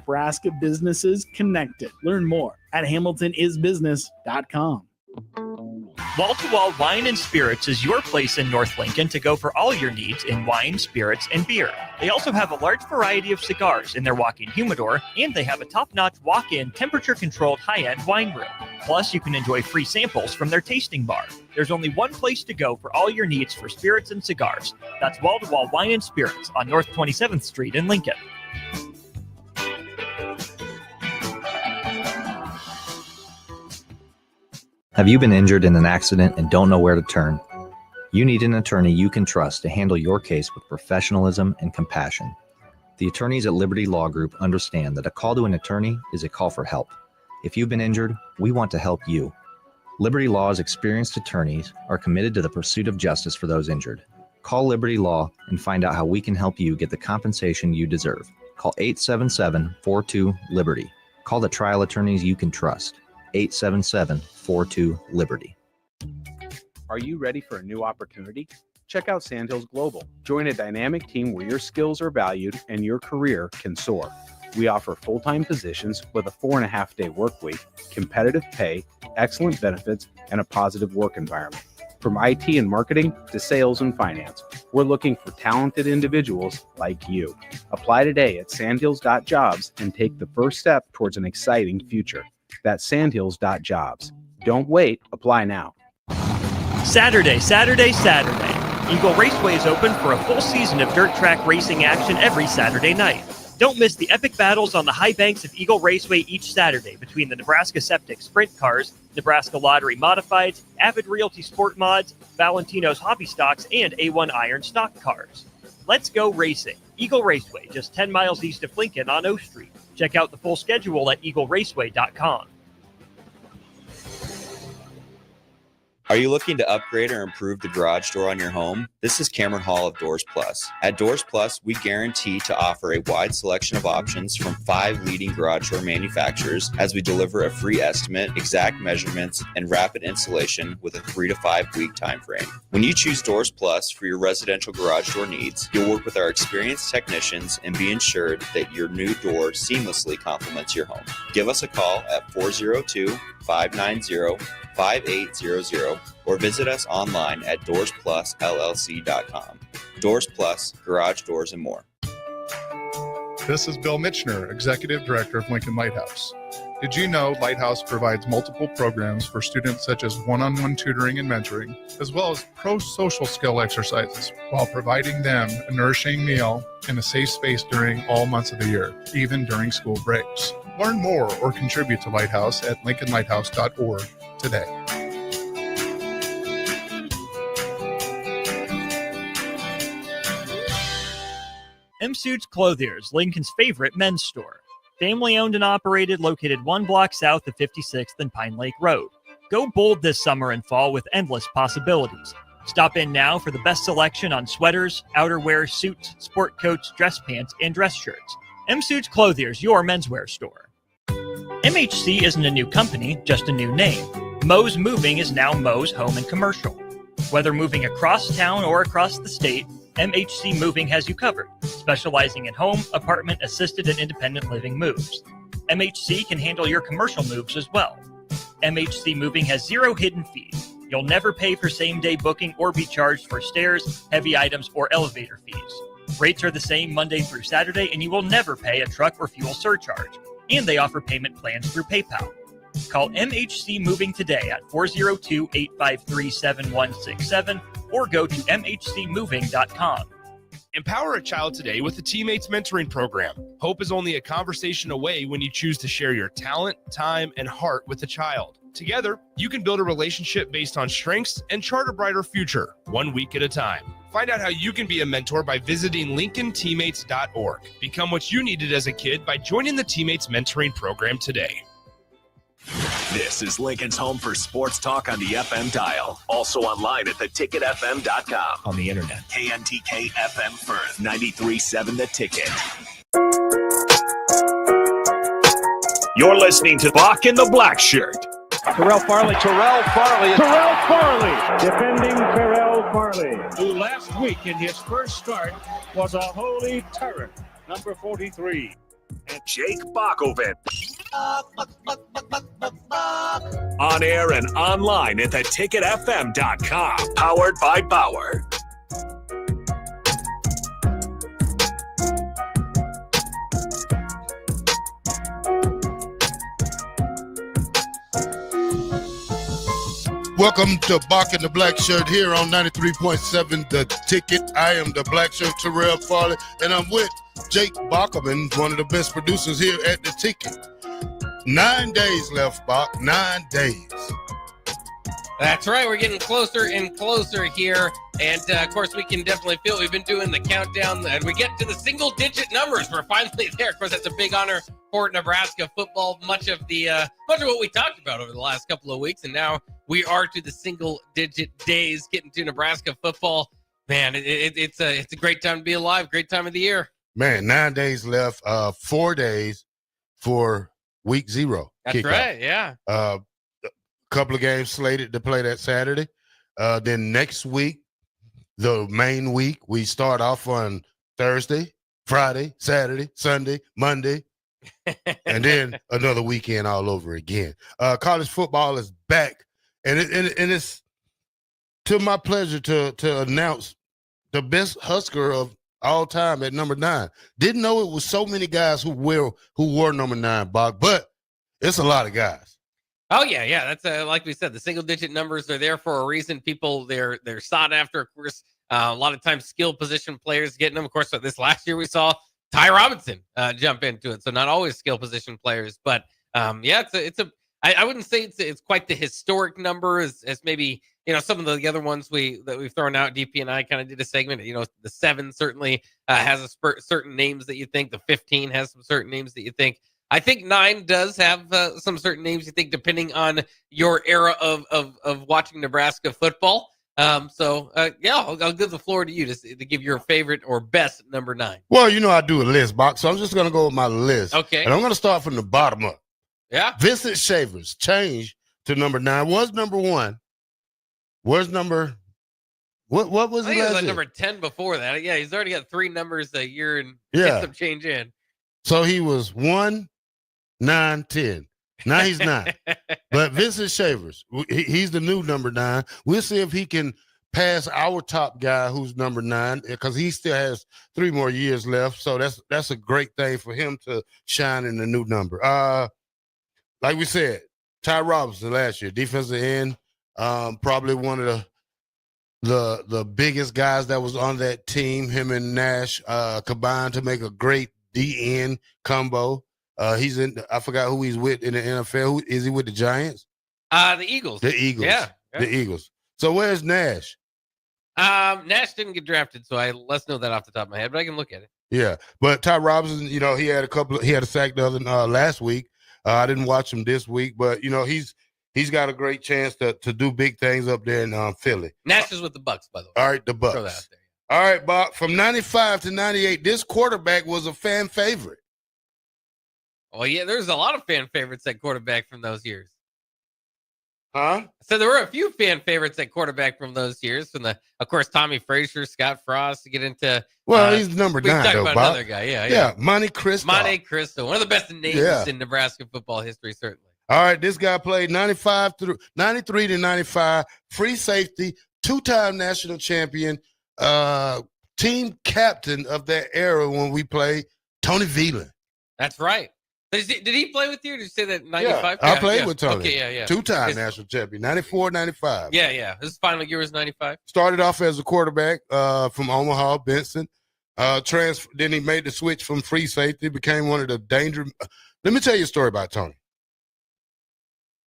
Nebraska businesses connected. Learn more at hamiltonisbusiness.com. Wall-to-Wall Wine and Spirits is your place in North Lincoln to go for all your needs in wine, spirits, and beer. They also have a large variety of cigars in their walk-in humidor, and they have a top-notch walk-in temperature-controlled high-end wine room. Plus, you can enjoy free samples from their tasting bar. There's only one place to go for all your needs for spirits and cigars. That's Wall-to-Wall Wine and Spirits on North 27th Street in Lincoln. Have you been injured in an accident and don't know where to turn? You need an attorney you can trust to handle your case with professionalism and compassion. The attorneys at Liberty Law Group understand that a call to an attorney is a call for help. If you've been injured, we want to help you. Liberty Law's experienced attorneys are committed to the pursuit of justice for those injured. Call Liberty Law and find out how we can help you get the compensation you deserve. Call 877-42-LIBERTY. Call the trial attorneys you can trust. 877-42-LIBERTY. Are you ready for a new opportunity? Check out Sandhills Global. Join a dynamic team where your skills are valued and your career can soar. We offer full-time positions with a 4.5-day work week, competitive pay, excellent benefits, and a positive work environment. From IT and marketing to sales and finance, we're looking for talented individuals like you. Apply today at sandhills.jobs and take the first step towards an exciting future. That's sandhills.jobs. Don't wait. Apply now. Saturday. Eagle Raceway is open for a full season of dirt track racing action every Saturday night. Don't miss the epic battles on the high banks of Eagle Raceway each Saturday between the Nebraska Septic Sprint Cars, Nebraska Lottery Modifieds, Avid Realty Sport Mods, Valentino's Hobby Stocks, and A1 Iron Stock Cars. Let's go racing. Eagle Raceway, just 10 miles east of Lincoln on O Street. Check out the full schedule at eagleraceway.com. Are you looking to upgrade or improve the garage door on your home? This is Cameron Hall of Doors Plus. At Doors Plus, we guarantee to offer a wide selection of options from 5 leading garage door manufacturers as we deliver a free estimate, exact measurements, and rapid installation with a 3 to 5 week time frame. When you choose Doors Plus for your residential garage door needs, you'll work with our experienced technicians and be ensured that your new door seamlessly complements your home. Give us a call at 402-590-5800 or visit us online at DoorsPlusLLC.com. Doors Plus, garage doors, and more. This is Bill Mitchner, Executive Director of Lincoln Lighthouse. Did you know Lighthouse provides multiple programs for students such as one-on-one tutoring and mentoring, as well as pro-social skill exercises, while providing them a nourishing meal and a safe space during all months of the year, even during school breaks? Learn more or contribute to Lighthouse at lincolnlighthouse.org today. M-Suits Clothiers, Lincoln's favorite men's store. Family owned and operated, located 1 block south of 56th and Pine Lake Road. Go bold this summer and fall with endless possibilities. Stop in now for the best selection on sweaters, outerwear, suits, sport coats, dress pants, and dress shirts. M-Suits Clothiers, your menswear store. MHC isn't a new company, just a new name. Moe's Moving is now Moe's Home and Commercial. Whether moving across town or across the state, MHC Moving has you covered, specializing in home, apartment, assisted, and independent living moves. MHC can handle your commercial moves as well. MHC Moving has 0 hidden fees. You'll never pay for same-day booking or be charged for stairs, heavy items, or elevator fees. Rates are the same Monday through Saturday, and you will never pay a truck or fuel surcharge. And they offer payment plans through PayPal. Call MHC Moving today at 402-853-7167 or go to mhcmoving.com. Empower a child today with the Teammates Mentoring Program. Hope is only a conversation away when you choose to share your talent, time, and heart with the child. Together, you can build a relationship based on strengths and chart a brighter future, 1 week at a time. Find out how you can be a mentor by visiting lincolnteammates.org. Become what you needed as a kid by joining the Teammates Mentoring Program today. This is Lincoln's home for sports talk on the FM dial. Also online at theticketfm.com. On the internet. KNTK FM Firth, 93.7 The Ticket. You're listening to Bock the Blackshirt. Terrell Farley. Defending Terrell Farley, who last week in his first start was a holy terror. Number 43. and Jake Bockoven. On air and online at theticketfm.com. Powered by Bauer. Welcome to Bock The Blackshirt here on 93.7 The Ticket. I am the Blackshirt, Terrell Farley, and I'm with Jake Bockoven, one of the best producers here at The Ticket. 9 days left, Bock. 9 days. That's right. We're getting closer and closer here. And, of course, we can definitely feel we've been doing the countdown. And we get to the single-digit numbers. We're finally there. Of course, that's a big honor for Nebraska football. Much of what we talked about over the last couple of weeks. And now we are to the single-digit days getting to Nebraska football. Man, it's a great time to be alive. Great time of the year. Man, 9 days left. 4 days for week 0. That's kickoff. right, yeah. Couple of games slated to play that Saturday. Then next week, the main week, we start off on Thursday, Friday, Saturday, Sunday, Monday, and then another weekend all over again. College football is back, and it's to my pleasure to announce the best Husker of all time at number 9. Didn't know it was so many guys who wore number 9, Bob, but it's a lot of guys. Oh, yeah. That's like we said, the single-digit numbers are there for a reason. People, they're sought after, of course. A lot of times, skill position players getting them. Of course, this last year we saw Ty Robinson jump into it. So not always skill position players, but I wouldn't say it's quite the historic number as maybe some of the other ones that we've thrown out. DP and I kind of did a segment. The 7 certainly has certain names that you think. The 15 has some certain names that you think. I think 9 does have some certain names you think, depending on your era of watching Nebraska football. I'll give the floor to you to give your favorite or best number 9. Well, I do a list, Box, so I'm just going to go with my list. Okay. And I'm going to start from the bottom up. Yeah. Vincent Shavers changed to number 9. Was number 1. Where's number? What was I think it? It was like number 10 before that. Yeah, he's already got 3 numbers a year and get some change in. So he was 1, 9, 10. Now he's 9. But Vincent Shavers, he's the new number 9. We'll see if he can pass our top guy who's number 9, because he still has 3 more years left. So that's a great thing for him to shine in the new number. Like we said, Ty Robinson last year, defensive end, probably one of the biggest guys that was on that team. Him and Nash combined to make a great DN combo. He's in. I forgot who he's with in the NFL. Who is he with? The Giants? The Eagles. The Eagles. Yeah. The Eagles. So where's Nash? Nash didn't get drafted, so let's know that off the top of my head, but I can look at it. Yeah, but Ty Robinson, he had a sack the other last week. I didn't watch him this week, but he's got a great chance to do big things up there in Philly. Nash is with the Bucks, by the way. All right, the Bucks. Throw that out there. All right, Bob. From 95 to 98, this quarterback was a fan favorite. Well, yeah, there's a lot of fan favorites at quarterback from those years. Huh? So there were a few fan favorites at quarterback from those years. From of course, Tommy Frazier, Scott Frost, to get into. Well, he's number 9, talk though, about Bob. Another guy, Yeah, Monte Cristo. One of the best names in Nebraska football history, certainly. All right, this guy played 93 to 95, free safety, 2-time national champion, team captain of that era when we played, Tony Veland. That's right. Did he play with you? Or did you say that 95? Yeah, I played with Tony. Okay, yeah. 2-time national champion, 94, 95. Yeah. His final year was 95. Started off as a quarterback from Omaha, Benson. Then he made the switch from free safety, became one of the dangerous. Let me tell you a story about Tony.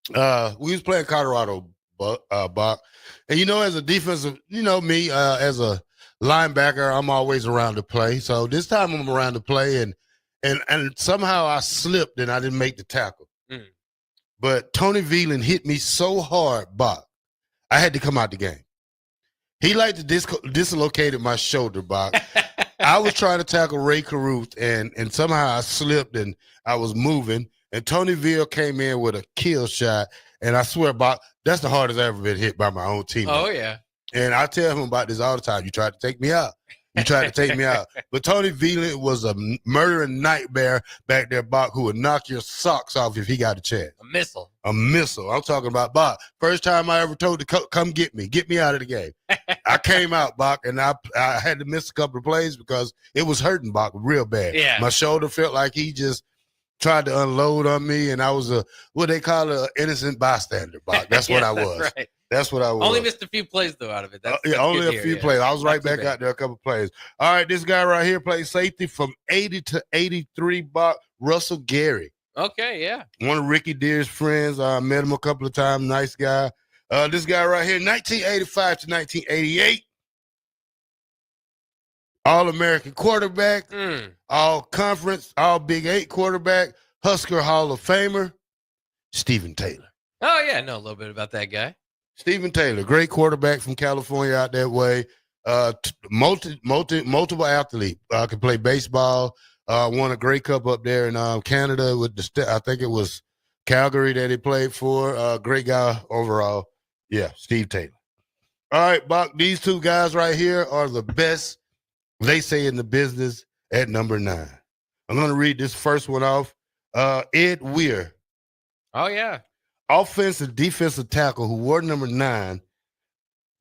We was playing Colorado, Bach. And, as a defensive, me, as a linebacker, I'm always around to play. So this time I'm around to play, and somehow I slipped and I didn't make the tackle. Mm. But Tony Veland hit me so hard, Bach, I had to come out the game. He dislocated my shoulder, Bach. I was trying to tackle Ray Caruth, and somehow I slipped and I was moving. And Tony Veal came in with a kill shot. And I swear, Bach, that's the hardest I've ever been hit by my own team. Oh, yeah. And I tell him about this all the time. You tried to take me out. You tried to take me out. But Tony Veland was a murdering nightmare back there, Bach, who would knock your socks off if he got a chance. A missile. A missile. I'm talking about Bach. First time I ever told to come get me. Get me out of the game. I came out, Bach, and I had to miss a couple of plays because it was hurting Bach real bad. Yeah. My shoulder felt like he just tried to unload on me, and I was what they call an innocent bystander, Bach. That's what I was. Right. That's what I was. Only missed a few plays, though, out of it. That's only a few plays. I was right Not too back bad. out there a couple plays. All right, this guy right here plays safety from 80 to 83, Bach. Russell Gary. Okay, yeah. One of Ricky Deer's friends. I met him a couple of times. Nice guy. This guy right here, 1985 to 1988. All-American quarterback, all-conference, all-Big 8 quarterback, Husker Hall of Famer, Stephen Taylor. Oh, yeah, I know a little bit about that guy. Stephen Taylor, great quarterback from California out that way. Multiple athlete. Can play baseball. Won a Grey Cup up there in Canada with I think it was Calgary that he played for. Great guy overall. Yeah, Steve Taylor. All right, Bach, these two guys right here are the best, they say, in the business at number 9. I'm going to read this first one off. Ed Weir. Oh, yeah. Offensive defensive tackle who wore number 9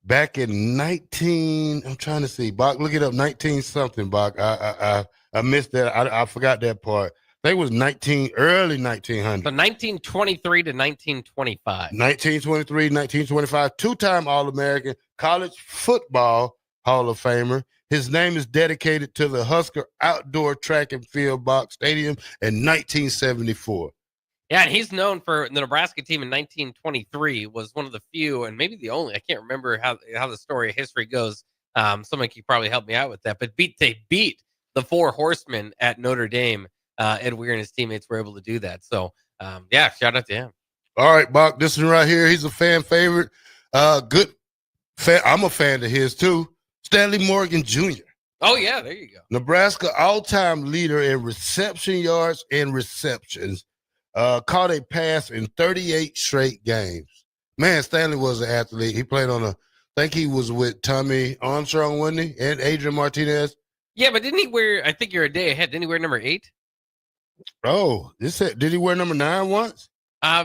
back in I'm trying to see, Bach, look it up, 19 something, Bach. I missed that. I forgot that part. I think it was early 1900. So 1923 to 1925. 1923, 1925, two-time All-American, college football Hall of Famer. His name is dedicated to the Husker Outdoor Track and Field Box Stadium in 1974. Yeah, and he's known for the Nebraska team in 1923 was one of the few, and maybe the only. I can't remember how the story of history goes. Someone could probably help me out with that. But they beat the Four Horsemen at Notre Dame. Ed Weir and his teammates were able to do that. So, yeah, shout out to him. All right, Bach, this one right here, he's a fan favorite. Good fan. I'm a fan of his, too. Stanley Morgan Jr. Oh, yeah, there you go. Nebraska all-time leader in reception yards and receptions. Caught a pass in 38 straight games. Man, Stanley was an athlete. He played I think he was with Tommy Armstrong, wasn't he? And Adrian Martinez. Yeah, but didn't he wear, I think you're a day ahead, didn't he wear number 8? Oh, did he wear number 9 once?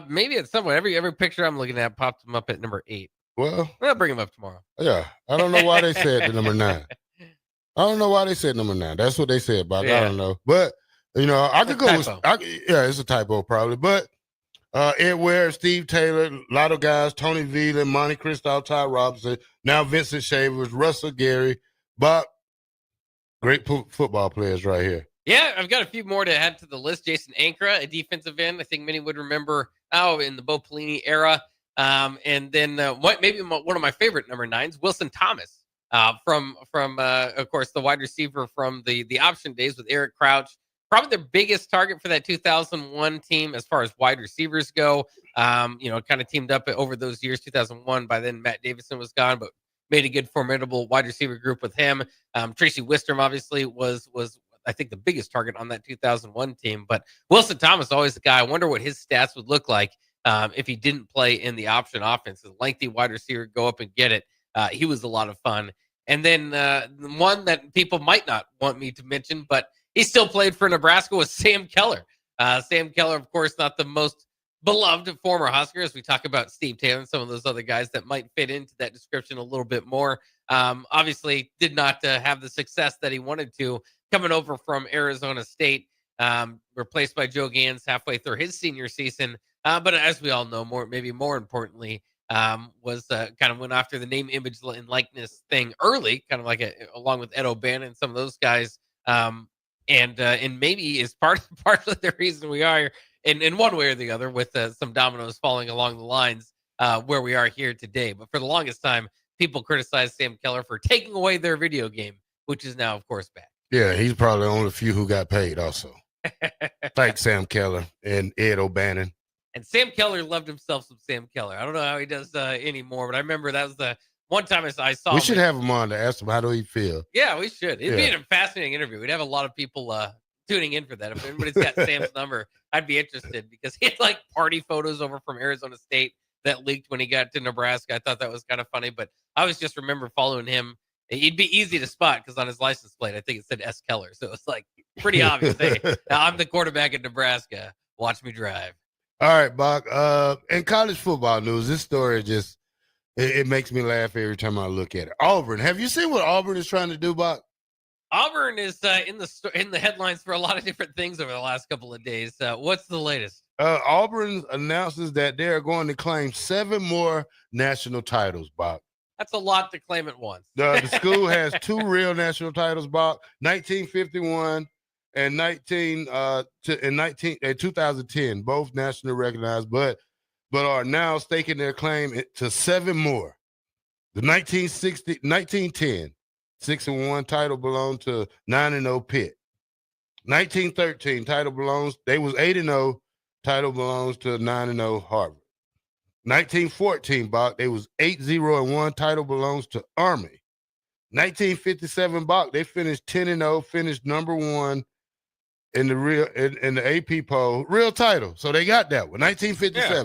Maybe it's somewhere. Every picture I'm looking at popped him up at number 8. Well, I'll bring him up tomorrow. Yeah, I don't know why they said the number 9. I don't know why they said number 9. That's what they said, Bob. Yeah. I don't know, but I could go with. Typo. It's a typo probably, but Ed Ware, Steve Taylor, a lot of guys, Tony Veland, Monty Kristoff, Ty Robinson, now Vincent Shavers, Russell Gary, Bob. Great football players right here. Yeah, I've got a few more to add to the list. Jason Ankra, a defensive end. I think many would remember in the Bo Pelini era. And then maybe one of my favorite number 9s, Wilson Thomas, from of course the wide receiver from the option days with Eric Crouch. Probably their biggest target for that 2001 team as far as wide receivers go. Kind of teamed up over those years. 2001. By then, Matt Davison was gone, but made a good formidable wide receiver group with him. Tracy Wistrom obviously was I think the biggest target on that 2001 team. But Wilson Thomas, always the guy. I wonder what his stats would look like if he didn't play in the option offense. A lengthy wide receiver, go up and get it. He was a lot of fun. And then one that people might not want me to mention, but he still played for Nebraska, was Sam Keller. Sam Keller, of course, not the most beloved former Husker, as we talk about Steve Taylor and some of those other guys that might fit into that description a little bit more. Obviously did not have the success that he wanted to, coming over from Arizona State, replaced by Joe Gans halfway through his senior season. But as we all know, maybe more importantly, was kind of went after the name, image, and likeness thing early, kind of like along with Ed O'Bannon and some of those guys. And maybe is partly the reason we are in one way or the other with some dominoes falling along the lines where we are here today. But for the longest time, people criticized Sam Keller for taking away their video game, which is now, of course, back. Yeah, he's probably one of the few who got paid also. Like Sam Keller and Ed O'Bannon. And Sam Keller loved himself some Sam Keller. I don't know how he does anymore, but I remember that was the one time I saw him. We should have him on to ask him how do he feel. Yeah, we should. It'd be a fascinating interview. We'd have a lot of people tuning in for that. If anybody's got Sam's number, I'd be interested because he had like party photos over from Arizona State that leaked when he got to Nebraska. I thought that was kind of funny, but I always just remember following him He'd be easy to spot because on his license plate, I think it said S. Keller. So it's like pretty obvious. Hey, I'm the quarterback at Nebraska. Watch me drive. All right, Bach. In college football news, this story just it makes me laugh every time I look at it. Auburn. Have you seen what Auburn is trying to do, Bach? Auburn is in the headlines for a lot of different things over the last couple of days. What's the latest? Auburn announces that they are going to claim 7 more national titles, Bach. That's a lot to claim at once. The school has 2 real national titles, Bach. 1951 and 2010, both nationally recognized, but are now staking their claim to 7 more. The 1910 6-1 title belonged to 9-0 Pitt. 1913 title belongs. They was 8-0. Title belongs to 9-0 Harvard. 1914 Bach. They was 8-0-1. Title belongs to Army. 1957 Bach. They finished 10-0. Finished number 1 in the AP poll. Real title. So they got that one. 1957. Yeah.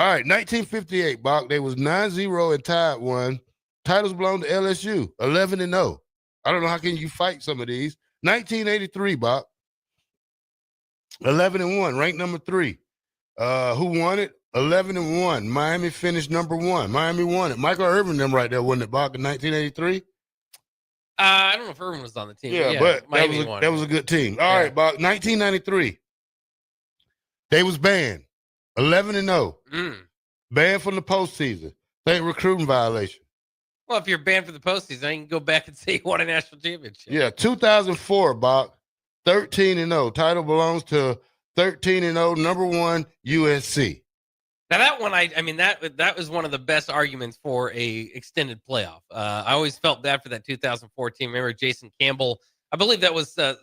All right. 1958 Bach. They was 9-0 and tied 1. Titles belong to LSU, 11-0. I don't know how can you fight some of these. 1983, Bob, 11-1, ranked number 3. Who won it? 11-1. Miami finished number 1. Miami won it. Michael Irvin them right there, wasn't it, Bob, in 1983? I don't know if Irvin was on the team. Yeah, but that was a good team. All right, Bob, 1993. They was banned, 11-0. Banned from the postseason. State recruiting violation. Well, if you're banned for the postseason, I can go back and say you won a national championship. Yeah, 2004, Bach, 13-0. Title belongs to 13-0, number 1 USC. Now that one, I mean that was one of the best arguments for a extended playoff. I always felt bad for that 2014. Remember Jason Campbell? I believe that was the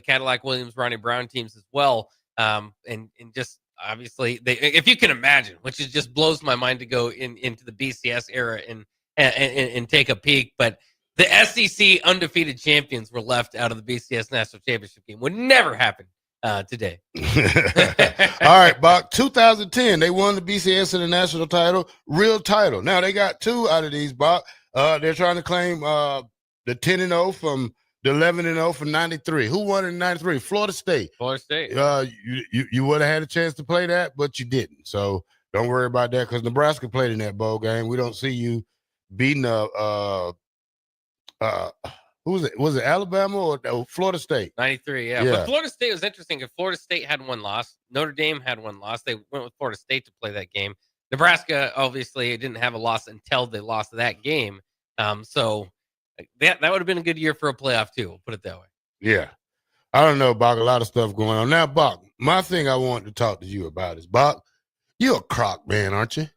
Cadillac Williams, Ronnie Brown teams as well. And just obviously if you can imagine, which is just blows my mind to go into the BCS era and take a peek, but the SEC undefeated champions were left out of the BCS national championship game. Would never happen today. All right, Bach. 2010, they won the BCS and the national title, real title. Now they got 2 out of these, Bach. They're trying to claim the 10-0 from the 11-0 from 93. Who won in 93? Florida State. Florida State. You would have had a chance to play that, but you didn't. So don't worry about that because Nebraska played in that bowl game. We don't see you beating who was it? Was it Alabama or Florida State? 93, yeah. But Florida State was interesting. If Florida State had 1 loss, Notre Dame had 1 loss. They went with Florida State to play that game. Nebraska obviously didn't have a loss until they lost that game. So that would have been a good year for a playoff too. We'll put it that way. Yeah. I don't know, Bach. A lot of stuff going on. Now, Bach, my thing I wanted to talk to you about is, Bach, you're a Croc man, aren't you?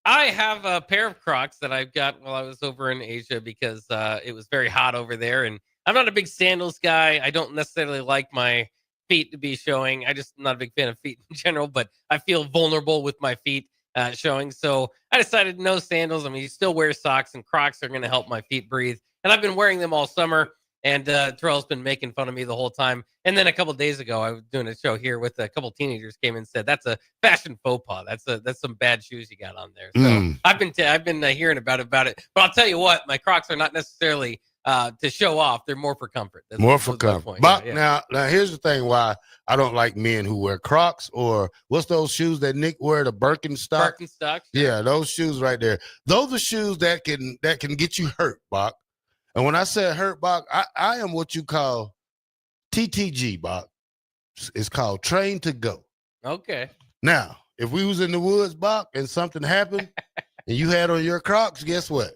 I have a pair of Crocs that I got while I was over in Asia because it was very hot over there. And I'm not a big sandals guy. I don't necessarily like my feet to be showing. I just not a big fan of feet in general, but I feel vulnerable with my feet showing. So I decided no sandals. I mean, you still wear socks, and Crocs are going to help my feet breathe. And I've been wearing them all summer. And Terrell's been making fun of me the whole time. And then a couple of days ago, I was doing a show here with a couple of teenagers came and said, "That's a fashion faux pas. That's some bad shoes you got on there." So I've been hearing about it. But I'll tell you what, my Crocs are not necessarily to show off. They're more for comfort. That's more for comfort. But now here's the thing: why I don't like men who wear Crocs or what's those shoes that Nick wear, the Birkenstock. Birkenstock. Yeah, those shoes right there. Those are shoes that can get you hurt, Bach. And when I said hurt, Bach, I am what you call TTG, Bach. It's called train to go. Okay. Now, if we was in the woods, Bach, and something happened, and you had on your Crocs, guess what?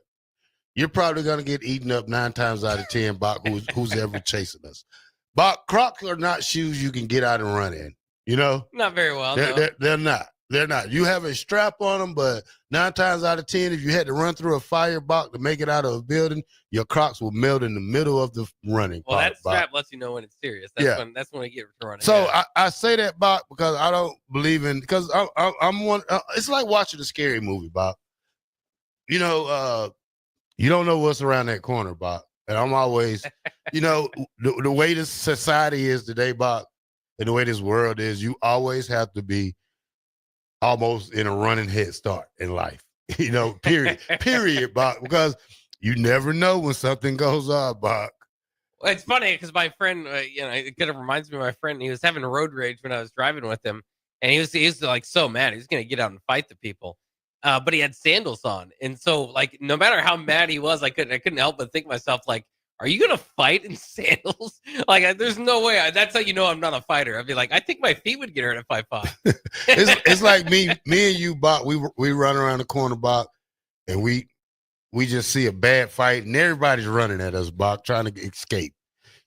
You're probably going to get eaten up 9 times out of 10, Bach, who's ever chasing us. Bach, Crocs are not shoes you can get out and run in, you know? Not very well, They're not. They're not. You have a strap on them, but 9 times out of 10, if you had to run through a fire, Bach, to make it out of a building, your Crocs will melt in the middle of the running. Well, that strap lets you know when it's serious. That's when you get to running. So I say that, Bach, because I don't believe in, because I'm one. It's like watching a scary movie, Bach. You know, you don't know what's around that corner, Bach. And I'm always, you know, the way this society is today, Bach, and the way this world is, you always have to be almost in a running head start in life, you know, period, Bach, because you never know when something goes off, Bach. Well, it's funny because my friend, it kind of reminds me of my friend. He was having road rage when I was driving with him, and he was like so mad. He was going to get out and fight the people, but he had sandals on, and so like no matter how mad he was, I couldn't help but think to myself like, are you going to fight in sandals? Like, there's no way. That's how you know I'm not a fighter. I'd be like, I think my feet would get hurt if I fought. It's like me and you, Bach. We run around the corner, Bach, and we just see a bad fight, and everybody's running at us, Bach, trying to escape.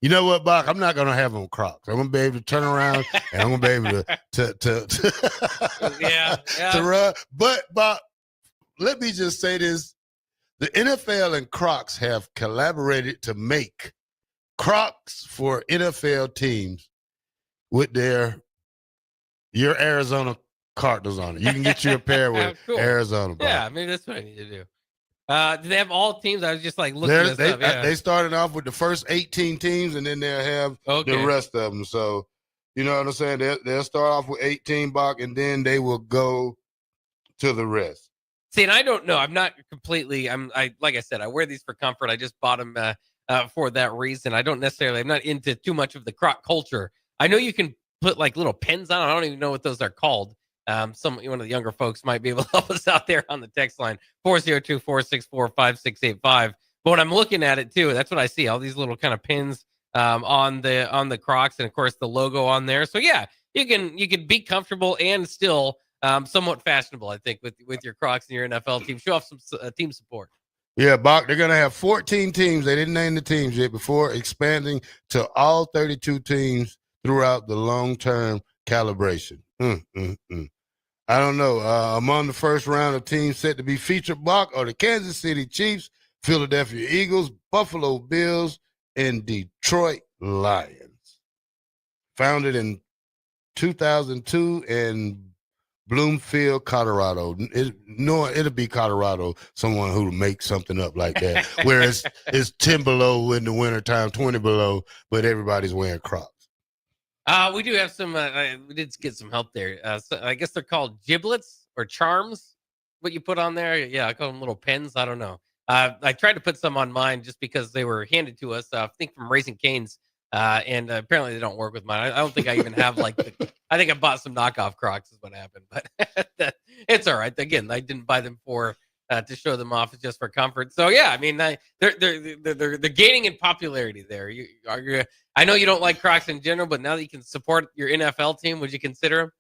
You know what, Bach? I'm not gonna have on Crocs. I'm gonna be able to turn around, and I'm gonna be able to run. But Bach, let me just say this: the NFL and Crocs have collaborated to make Crocs for NFL teams with your Arizona Cardinals on it. You can get you a pair with cool. Arizona. Bach. Yeah, maybe that's what I need to do. Do they have all teams? I was just like looking at stuff. Yeah. They started off with the first 18 teams, and then they'll have the rest of them. So, you know what I'm saying? They'll start off with 18, Bach, and then they will go to the rest. See, and I don't know. I'm not completely. Like I said, I wear these for comfort. I just bought them for that reason. I'm not into too much of the Croc culture. I know you can put like little pins on. I don't even know what those are called. One of the younger folks might be able to help us out there on the text line 402-464-5685. But when I'm looking at it too, that's what I see. All these little kind of pins on the Crocs, and of course the logo on there. So yeah, you can be comfortable and still somewhat fashionable, I think, with your Crocs and your NFL team. Show off some team support. Yeah, Bach, they're going to have 14 teams. They didn't name the teams yet before expanding to all 32 teams throughout the long-term calibration. I don't know. Among the first round of teams set to be featured, Bach, are the Kansas City Chiefs, Philadelphia Eagles, Buffalo Bills, and Detroit Lions. Founded in 2002 in Bloomfield, Colorado. It'll be Colorado, someone who makes something up like that, where it's 10 below in the wintertime, 20 below, but everybody's wearing Crocs. We do have some. We did get some help there. So I guess they're called giblets or charms. What you put on there? Yeah, I call them little pins. I don't know. I tried to put some on mine just because they were handed to us. I think from Raising Cane's, and apparently they don't work with mine. I don't think I even have like. I think I bought some knockoff Crocs. Is what happened, but it's all right. Again, I didn't buy them for to show them off. It's just for comfort. So yeah, I mean, they're gaining in popularity there. I know you don't like Crocs in general, but now that you can support your NFL team, would you consider them?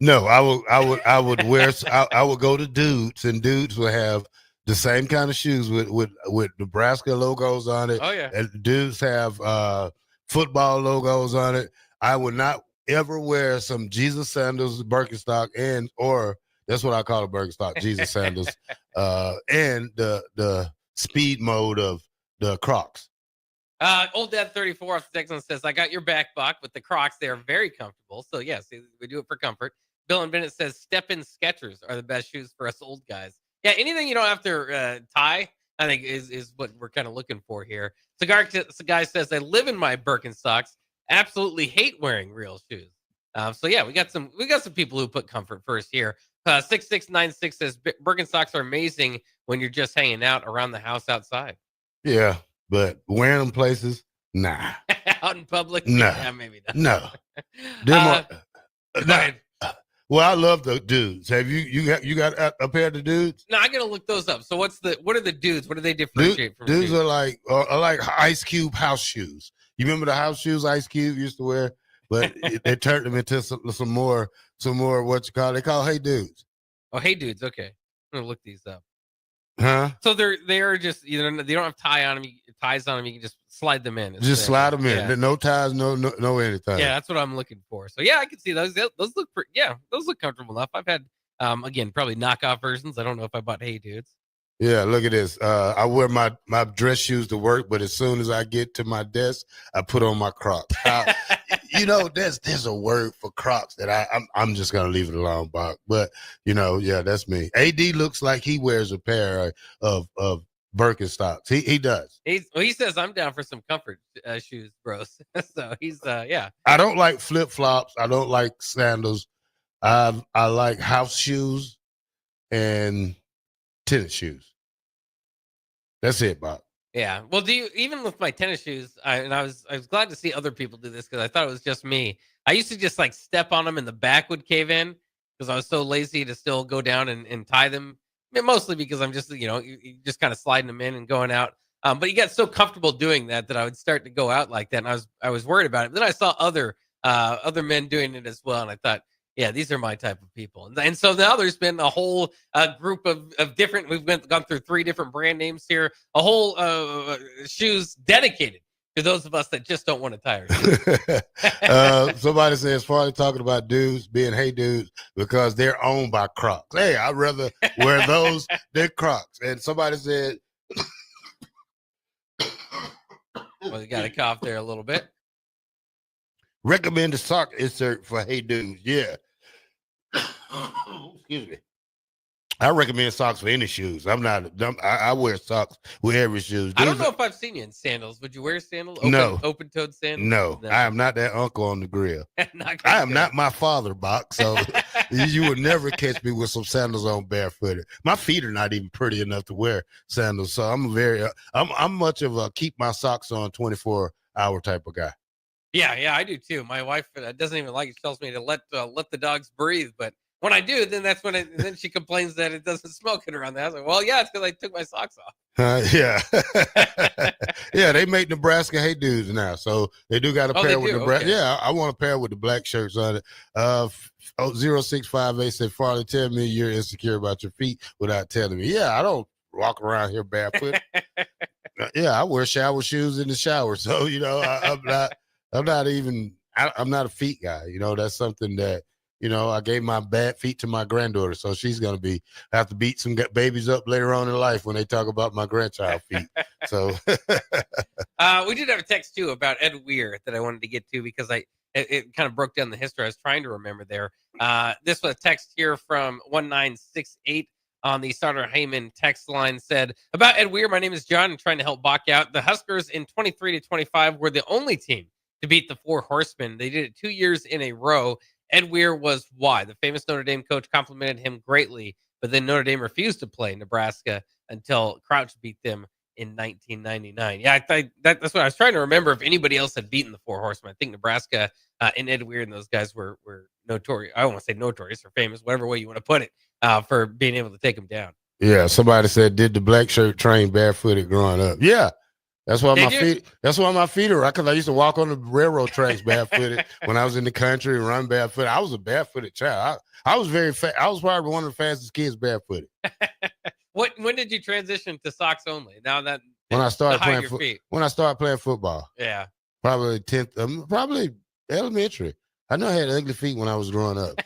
No, I would wear. I would go to Dudes, and Dudes will have the same kind of shoes with Nebraska logos on it. Oh yeah, and Dudes have football logos on it. I would not ever wear some Jesus sandals, Birkenstock, or that's what I call a Birkenstock, Jesus sandals, and the speed mode of the Crocs. Old Dad 34 off the text line says, I got your back, Buck, with the Crocs. They are very comfortable. So, yes, we do it for comfort. Bill and Bennett says, step-in Skechers are the best shoes for us old guys. Yeah, anything you don't have to tie, I think, is what we're kind of looking for here. Cigar Guy says, I live in my Birkenstocks. Absolutely hate wearing real shoes. So, yeah, we got some people who put comfort first here. 6696 says, Birkenstocks are amazing when you're just hanging out around the house outside. Yeah. But wearing them places, nah. Out in public, no, yeah, maybe not. No. Well, I love the Dudes. Have you got a pair of the Dudes? No, I gotta look those up. So what are the Dudes? What do they differentiate from? Dudes are like Ice Cube house shoes. You remember the house shoes Ice Cube used to wear? But they turned them into some more what you call. They call Hey Dudes. Oh, Hey Dudes. Okay, I'm gonna look these up. Huh? So they're just they don't have ties on them. You can just slide them in. Just slide them in. Yeah. No ties, no anything. Yeah, that's what I'm looking for. So yeah, I can see those. Those look those look comfortable enough. I've had again probably knockoff versions. I don't know if I bought Hey Dudes. Yeah, look at this. I wear my dress shoes to work, but as soon as I get to my desk, I put on my Crocs. There's a word for Crocs that I'm just gonna leave it alone, Bob. But yeah, that's me. AD looks like he wears a pair of Birkenstocks. He does. He says I'm down for some comfort shoes, bros. So he's yeah. I don't like flip flops. I don't like sandals. I like house shoes and tennis shoes. That's it, Bob. Yeah. Well, even with my tennis shoes, I was glad to see other people do this because I thought it was just me. I used to just like step on them and the back would cave in because I was so lazy to still go down and tie them. I mean, mostly because I'm just, you just kind of sliding them in and going out. But you get so comfortable doing that I would start to go out like that. And I was worried about it. But then I saw other men doing it as well. And I thought, yeah, these are my type of people. And so now there's been a whole group of different, we've gone through 3 different brand names here, a whole shoes dedicated to those of us that just don't want to tie our shoes. Somebody says Farley talking about dudes being hey dudes because they're owned by Crocs. Hey, I'd rather wear those than Crocs. And somebody said, well, you got to cough there a little bit. Recommend a sock insert for hey dudes. Yeah. Excuse me. I recommend socks for any shoes. I wear socks with every shoes. I don't know if I've seen you in sandals. Would you wear sandals? No. Open-toed sandals? No, I am not that uncle on the grill. I am not my father, Bock. So you would never catch me with some sandals on barefooted. My feet are not even pretty enough to wear sandals. So I'm much of a keep my socks on 24-hour type of guy. Yeah, I do too. My wife doesn't even like it. She tells me to let the dogs breathe, but when I do, then that's when then she complains that it doesn't smell good around the house. Like, well, yeah, it's because I took my socks off. Yeah. Yeah, they make Nebraska hey dudes now. So they do got a pair with Nebraska. Okay. Yeah, I want a pair with the black shirts on it. 0658 said, Farley, tell me you're insecure about your feet without telling me. Yeah, I don't walk around here barefoot. Yeah, I wear shower shoes in the shower. So, I'm not a feet guy. That's something that, I gave my bad feet to my granddaughter. So she's going to have to beat some babies up later on in life when they talk about my grandchild feet. So we did have a text too about Ed Weir that I wanted to get to because it kind of broke down the history. I was trying to remember there. This was a text here from 1968 on the Starter Heyman text line said, about Ed Weir, my name is John. I'm trying to help Bock out. The Huskers in 23-25 were the only team to beat the Four Horsemen. They did it 2 years in a row. Ed Weir was why. The famous Notre Dame coach complimented him greatly, but then Notre Dame refused to play Nebraska until Crouch beat them in 1999. Yeah, that's what I was trying to remember if anybody else had beaten the Four Horsemen. I think Nebraska and Ed Weir and those guys were notorious. I don't want to say notorious or famous, whatever way you want to put it, for being able to take them down. Yeah, somebody said, did the black shirt train barefooted growing up? Yeah. That's why my feet are right, because I used to walk on the railroad tracks barefooted when I was in the country and run barefooted. I was a barefooted child. I was very fast. I was probably one of the fastest kids barefooted. When did you transition to socks only? Now that when I started playing football. Yeah. Probably 10th, probably elementary. I know I had ugly feet when I was growing up.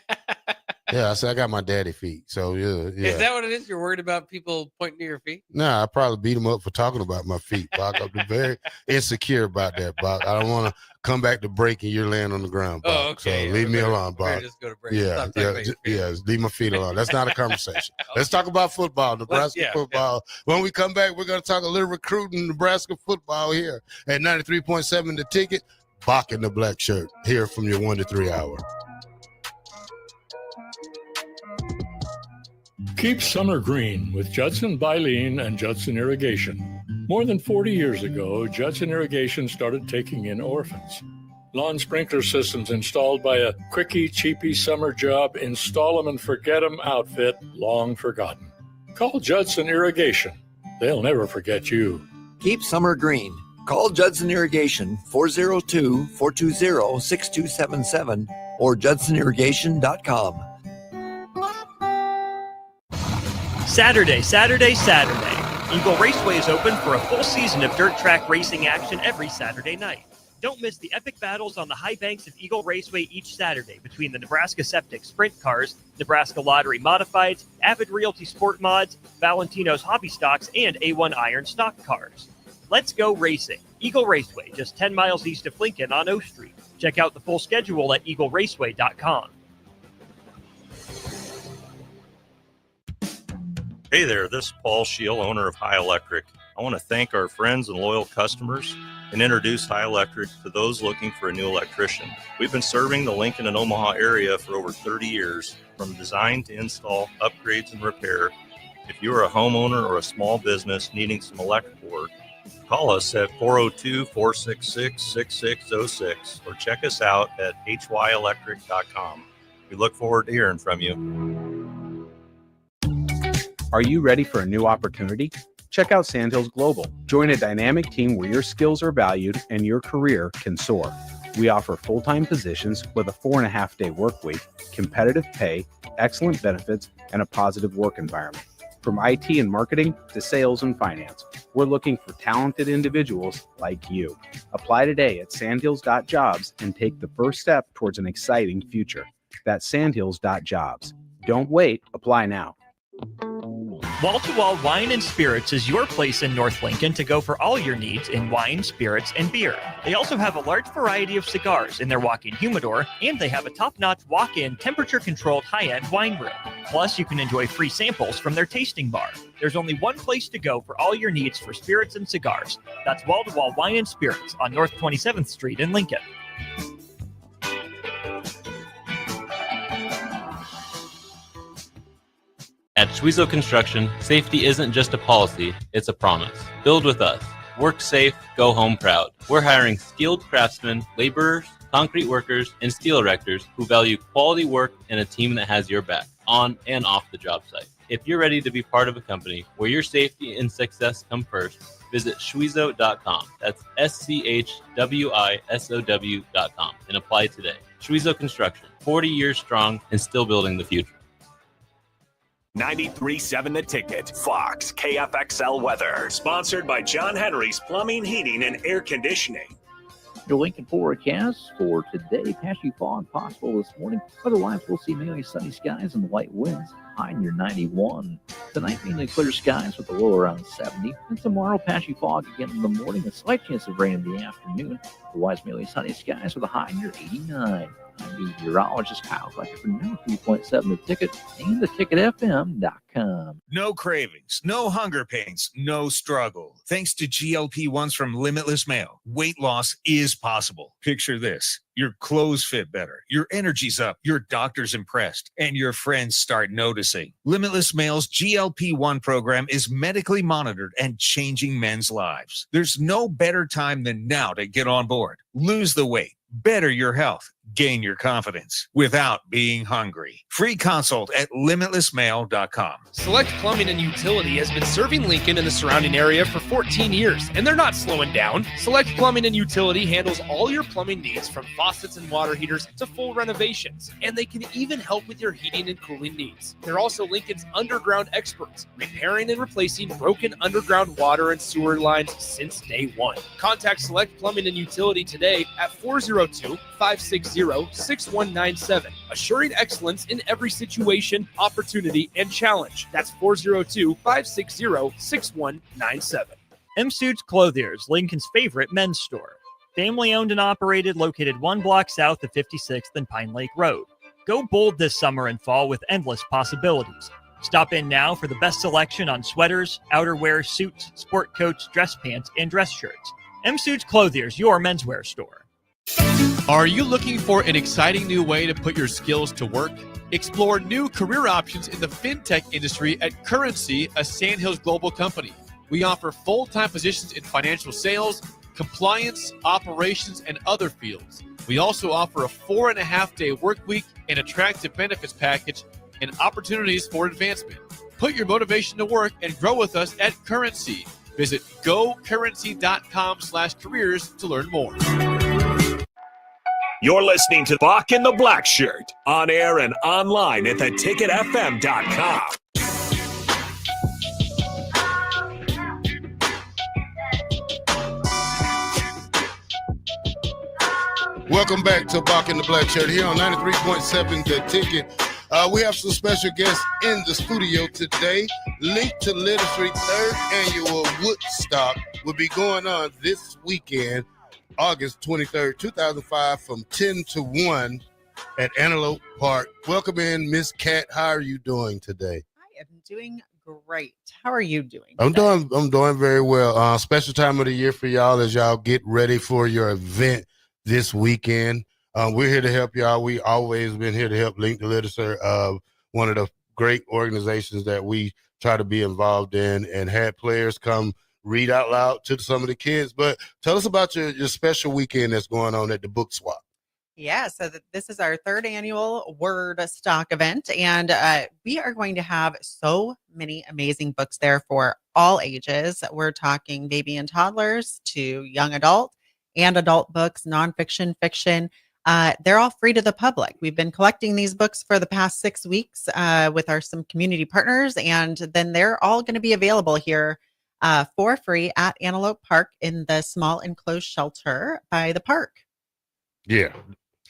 Yeah, I said I got my daddy feet. So yeah. Is that what it is? You're worried about people pointing to your feet? Nah, I probably beat them up for talking about my feet, Bock. I'm very insecure about that, Bock. I don't want to come back to break and you're laying on the ground, Bock. Oh, okay. So leave me alone, Bock. Just go to break. Yeah, leave my feet alone. That's not a conversation. Let's talk about football, Nebraska football. Yeah. When we come back, we're going to talk a little recruiting Nebraska football here at 93.7 The Ticket. Bock in the Black Shirt here from your 1 to 3 hour. Keep summer green with Judson Bylene and Judson Irrigation. More than 40 years ago, Judson Irrigation started taking in orphans. Lawn sprinkler systems installed by a quickie, cheapy summer job, install them and forget them outfit, long forgotten. Call Judson Irrigation. They'll never forget you. Keep summer green. Call Judson Irrigation 402-420-6277 or judsonirrigation.com. Saturday. Eagle Raceway is open for a full season of dirt track racing action every Saturday night. Don't miss the epic battles on the high banks of Eagle Raceway each Saturday between the Nebraska Septic Sprint Cars, Nebraska Lottery Modifieds, Avid Realty Sport Mods, Valentino's Hobby Stocks, and A1 Iron Stock Cars. Let's go racing. Eagle Raceway, just 10 miles east of Lincoln on O Street. Check out the full schedule at eagleraceway.com. Hey there, this is Paul Scheel, owner of High Electric. I want to thank our friends and loyal customers and introduce High Electric to those looking for a new electrician. We've been serving the Lincoln and Omaha area for over 30 years, from design to install, upgrades and repair. If you are a homeowner or a small business needing some electrical work, call us at 402-466-6606 or check us out at hyelectric.com. We look forward to hearing from you. Are you ready for a new opportunity? Check out Sandhills Global. Join a dynamic team where your skills are valued and your career can soar. We offer full-time positions with a 4.5-day work week, competitive pay, excellent benefits, and a positive work environment. From IT and marketing to sales and finance, we're looking for talented individuals like you. Apply today at sandhills.jobs and take the first step towards an exciting future. That's sandhills.jobs. Don't wait. Apply now. Wall to Wall Wine and Spirits is your place in North Lincoln to go for all your needs in wine, spirits, and beer. They also have a large variety of cigars in their walk-in humidor, and they have a top-notch walk-in temperature-controlled high-end wine room. Plus, you can enjoy free samples from their tasting bar. There's only one place to go for all your needs for spirits and cigars. That's Wall to Wall Wine and Spirits on North 27th Street in Lincoln. At Schwezo Construction, safety isn't just a policy, it's a promise. Build with us. Work safe, go home proud. We're hiring skilled craftsmen, laborers, concrete workers, and steel erectors who value quality work and a team that has your back, on and off the job site. If you're ready to be part of a company where your safety and success come first, visit Schwezo.com. That's SCHWISOW.com and apply today. Schwezo Construction, 40 years strong and still building the future. 93.7 The Ticket, Fox, KFXL weather. Sponsored by John Henry's Plumbing, Heating, and Air Conditioning. Your Lincoln forecast for today, patchy fog possible this morning. Otherwise, we'll see mainly sunny skies and light winds, high near 91. Tonight, mainly clear skies with a low around 70. And tomorrow, patchy fog again in the morning, a slight chance of rain in the afternoon. Otherwise, mainly sunny skies with a high near 89. I'm meteorologist Kyle Fletcher for 93.7 The Ticket and theticketfm.com. No cravings, no hunger pains, no struggle. Thanks to GLP-1s from Limitless Mail, weight loss is possible. Picture this. Your clothes fit better, your energy's up, your doctor's impressed, and your friends start noticing. Limitless Mail's GLP-1 program is medically monitored and changing men's lives. There's no better time than now to get on board. Lose the weight, better your health, gain your confidence without being hungry. Free consult at limitlessmail.com. Select Plumbing and Utility has been serving Lincoln and the surrounding area for 14 years, and they're not slowing down. Select Plumbing and Utility handles all your plumbing needs from faucets and water heaters to full renovations, and they can even help with your heating and cooling needs. They're also Lincoln's underground experts, repairing and replacing broken underground water and sewer lines since day one. Contact Select Plumbing and Utility today at 402-560-6197, assuring excellence in every situation, opportunity, and challenge. That's 402-560-6197. M Suits Clothiers, Lincoln's favorite men's store. Family owned and operated, located 1 block south of 56th and Pine Lake Road. Go bold this summer and fall with endless possibilities. Stop in now for the best selection on sweaters, outerwear, suits, sport coats, dress pants, and dress shirts. M Suits Clothiers, your menswear store. Are you looking for an exciting new way to put your skills to work? Explore new career options in the fintech industry at Currency, a Sandhills Global company. We offer full-time positions in financial sales, compliance, operations, and other fields. We also offer a 4.5-day work week, an attractive benefits package, and opportunities for advancement. Put your motivation to work and grow with us at Currency. Visit gocurrency.com/careers to learn more. You're listening to Bock the Blackshirt, on air and online at theticketfm.com. Welcome back to Bock the Blackshirt here on 93.7 The Ticket. We have some special guests in the studio today. Link to Literacy 3rd Annual Woodstock will be going on this weekend, August 23rd, 2005, from 10 to 1 at Antelope Park. Welcome in, Miss Cat. How are you doing today? I am doing great. How are you doing? I'm doing very well. Special time of the year for y'all as y'all get ready for your event this weekend. We're here to help y'all. We always been here to help Link to Literacy, one of the great organizations that we try to be involved in, and had players come read out loud to some of the kids. But tell us about your special weekend that's going on at the Book Swap. Yeah, so this is our third annual Word Stock event, and we are going to have so many amazing books there for all ages. We're talking baby and toddlers to young adult and adult books, nonfiction, fiction. They're all free to the public. We've been collecting these books for the past 6 weeks with some community partners, and then they're all going to be available here for free at Antelope Park in the small enclosed shelter by the park. Yeah.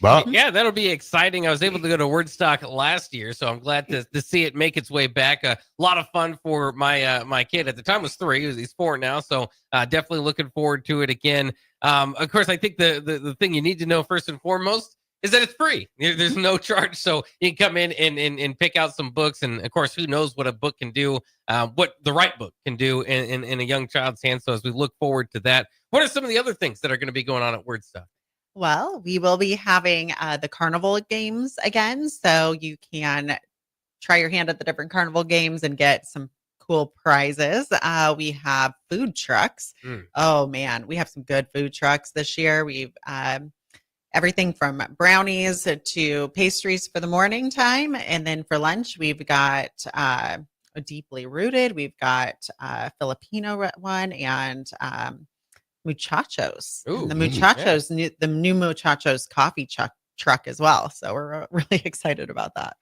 Bob? Yeah, that'll be exciting. I was able to go to Wordstock last year, so I'm glad to see it make its way back. A lot of fun for my kid. At the time was 3. He's 4 now, so definitely looking forward to it again. Of course, I think the thing you need to know first and foremost is that it's free. There's no charge, so you can come in and pick out some books. And of course, who knows what a book can do, what the right book can do in a young child's hands. So as we look forward to that, what are some of the other things that are going to be going on at Wordstock? Well, we will be having the carnival games again, so you can try your hand at the different carnival games and get some cool prizes. We have food trucks. Oh man, we have some good food trucks this year. We've everything from brownies to pastries for the morning time, and then for lunch we've got Deeply Rooted. We've got Filipino one and muchachos. And the muchachos, the new muchachos coffee truck as well. So we're really excited about that.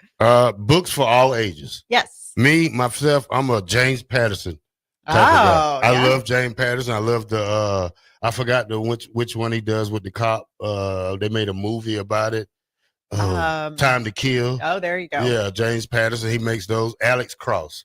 Books for all ages. Yes. Me, myself, I'm a James Patterson type of guy. I love James Patterson. I love the I forgot which one he does with the cop. They made a movie about it. Time to Kill. Oh, there you go. Yeah, James Patterson. He makes those. Alex Cross.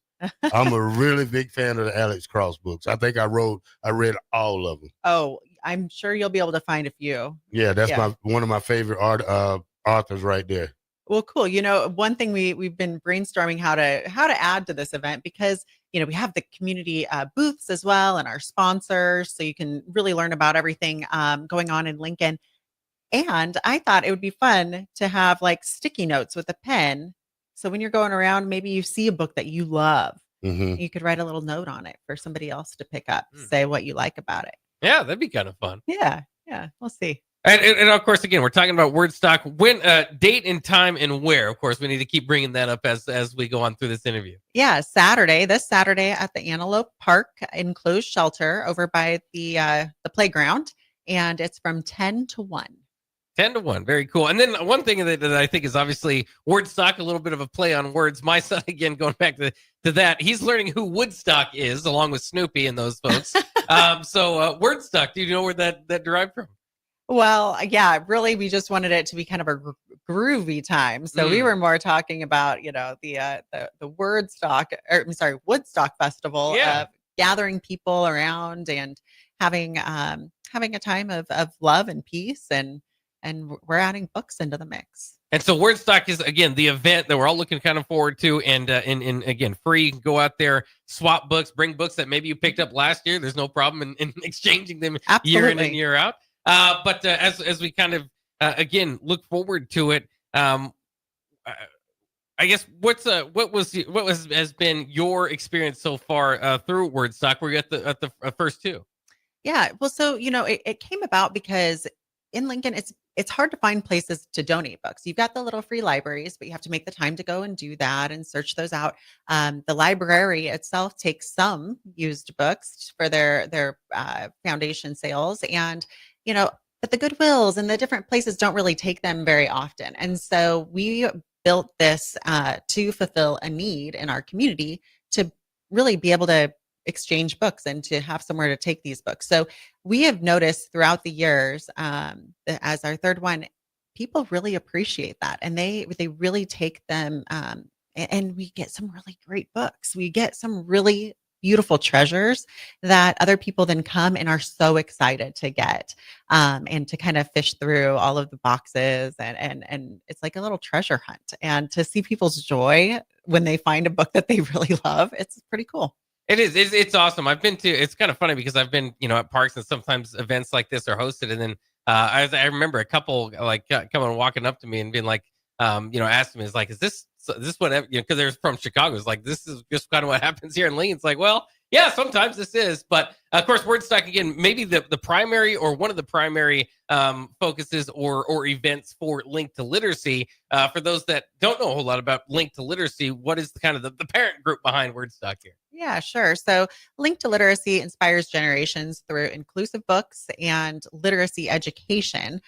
I'm a really big fan of the Alex Cross books. I think I read all of them. Oh, I'm sure you'll be able to find a few. Yeah, that's one of my favorite authors right there. Well, cool. You know, one thing we've been brainstorming how to add to this event, because we have the community booths as well and our sponsors, so you can really learn about everything going on in Lincoln. And I thought it would be fun to have like sticky notes with a pen. So when you're going around, maybe you see a book that you love, you could write a little note on it for somebody else to pick up, say what you like about it. Yeah, that'd be kind of fun. Yeah, we'll see. And of course, again, we're talking about Wordstock. When, date and time and where. Of course, we need to keep bringing that up as we go on through this interview. Yeah, this Saturday at the Antelope Park enclosed shelter over by the playground, and it's from 10 to 1. 10 to 1. Very cool. And then one thing that I think is obviously Wordstock, a little bit of a play on words. My son, again, going back to that, he's learning who Woodstock is, along with Snoopy and those folks. So Wordstock, do you know where that derived from? Well, yeah, really, we just wanted it to be kind of a groovy time. So we were more talking about, the Woodstock Festival, gathering people around and having a time of love and peace, and we're adding books into the mix. And so Wordstock is, again, the event that we're all looking kind of forward to, and again, free. Go out there, swap books, bring books that maybe you picked up last year. There's no problem in exchanging them year in and year out. But as we kind of again look forward to it, I guess what has been your experience so far through Wordstock? Were you at the first two? Yeah, well, so it came about because in Lincoln, it's hard to find places to donate books. You've got the little free libraries, but you have to make the time to go and do that and search those out. The library itself takes some used books for their foundation sales, and but the Goodwills and the different places don't really take them very often. And so we built this to fulfill a need in our community to really be able to exchange books and to have somewhere to take these books. So we have noticed throughout the years, as our third one, people really appreciate that, and they really take them, and we get some really great books. We get some really beautiful treasures that other people then come and are so excited to get, and to kind of fish through all of the boxes, and it's like a little treasure hunt, and to see people's joy when they find a book that they really love, it's pretty cool. It is. It's awesome. I've been to. It's kind of funny because I've been, at parks, and sometimes events like this are hosted, and then I remember a couple like coming walking up to me and being like, asking me, is this so this is what, because they're from Chicago. It's like, this is just kind of what happens here in Lincoln. It's like, well, yeah, sometimes this is, but of course, Wordstock, again, maybe the primary or one of the primary focuses or events for Link to Literacy. For those that don't know a whole lot about Link to Literacy, what is the kind of the parent group behind Wordstock here? Yeah, sure. So Link to Literacy inspires generations through inclusive books and literacy education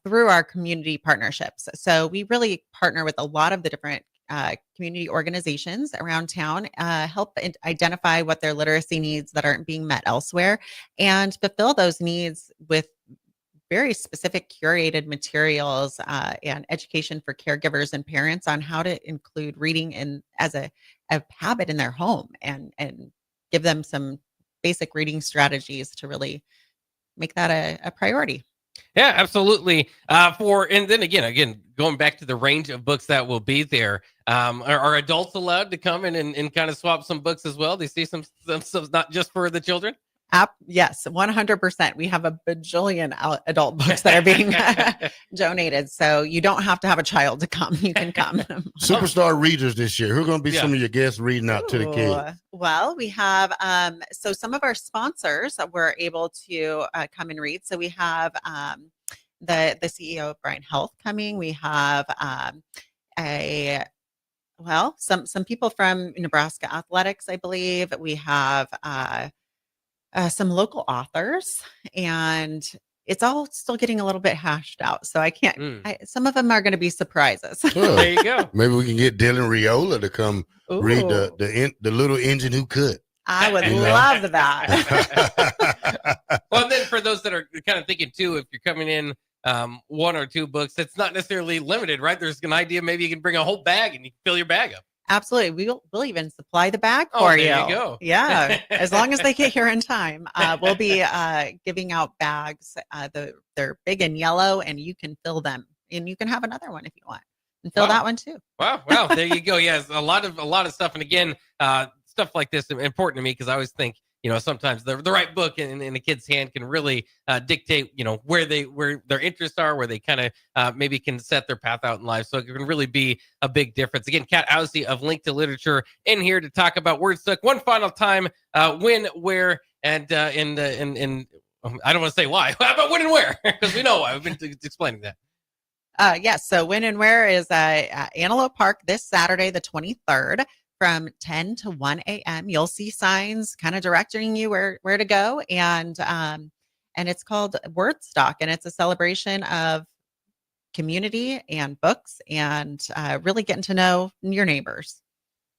through our community partnerships. So we really partner with a lot of the different community organizations around town, help identify what their literacy needs that aren't being met elsewhere, and fulfill those needs with very specific curated materials and education for caregivers and parents on how to include reading in as a habit in their home, and give them some basic reading strategies to really make that a priority. Yeah, absolutely. And then again, going back to the range of books that will be there, are adults allowed to come in and kind of swap some books as well? They see some not just for the children? Yes, 100%. We have a bajillion adult books that are being donated. So you don't have to have a child to come. You can come. Superstar readers this year. Who are going to be some of your guests reading out to the kids? Well, we have, so some of our sponsors were able to come and read. So we have the CEO of Brian Health coming. We have some people from Nebraska Athletics, I believe. We have some local authors, and it's all still getting a little bit hashed out. So I can't, some of them are going to be surprises. There you go. Maybe we can get Dylan Riola to come read the little engine who could. I would love that. Well, and then for those that are kind of thinking too, if you're coming in one or two books, it's not necessarily limited, right? There's an idea, maybe you can bring a whole bag and you can fill your bag up. Absolutely. We'll even supply the bag for you. There you go. Yeah. As long as they get here in time. We'll be giving out bags. They're big and yellow, and you can fill them. And you can have another one if you want. And fill that one too. Wow. There you go. Yes, a lot of stuff. And again, stuff like this is important to me because I always think, sometimes the right book in a kid's hand can really dictate, where their interests are, where they kind of maybe can set their path out in life. So it can really be a big difference. Again, Kat Ousey of Link to Literature in here to talk about Wordstock one final time. When, where, and I don't want to say why. How about when and where? Because we know why. We've been explaining that. Yes. So when and where is Antelope Park this Saturday, the 23rd. From 10 to 1 a.m. You'll see signs kind of directing you where to go. And it's called Wordstock, and it's a celebration of community and books and really getting to know your neighbors.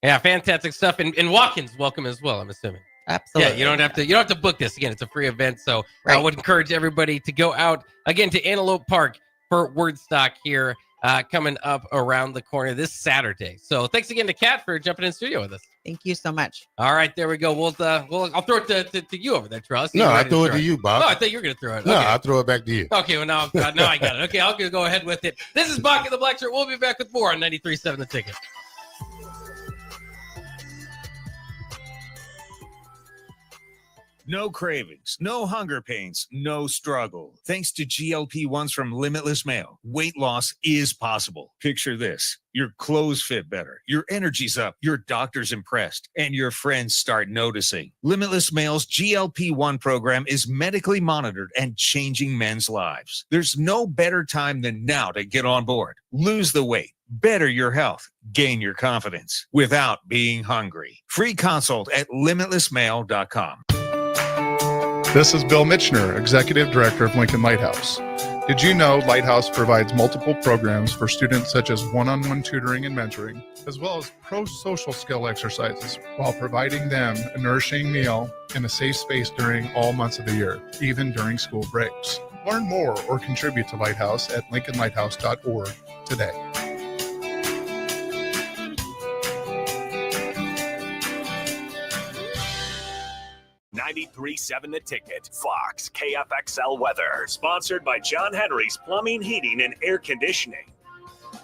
Yeah, fantastic stuff. And walk-ins welcome as well, I'm assuming. Absolutely. Yeah, you don't have to book this. Again, it's a free event. So I would encourage everybody to go out again to Antelope Park for Wordstock here. Coming up around the corner this Saturday. So thanks again to Kat for jumping in studio with us. Thank you so much. All right, there we go. I'll throw it to you over there, Terrell. No, I throw it to you, Bob. Oh, I thought you were going to throw it. No, okay. I'll throw it back to you. Okay, well, now I got it. Okay, I'll go ahead with it. This is Bock The Blackshirt. We'll be back with more on 93.7 The Ticket. No cravings, no hunger pains, no struggle. Thanks to GLP-1s from Limitless Mail, weight loss is possible. Picture this. Your clothes fit better, your energy's up, your doctor's impressed, and your friends start noticing. Limitless Mail's GLP-1 program is medically monitored and changing men's lives. There's no better time than now to get on board. Lose the weight, better your health, gain your confidence without being hungry. Free consult at limitlessmail.com. This is Bill Mitchner, Executive Director of Lincoln Lighthouse. Did you know Lighthouse provides multiple programs for students such as one-on-one tutoring and mentoring, as well as pro-social skill exercises, while providing them a nourishing meal and a safe space during all months of the year, even during school breaks? Learn more or contribute to Lighthouse at lincolnlighthouse.org today. 93.7 The Ticket. Fox KFXL weather. Sponsored by John Henry's Plumbing, Heating, and Air Conditioning.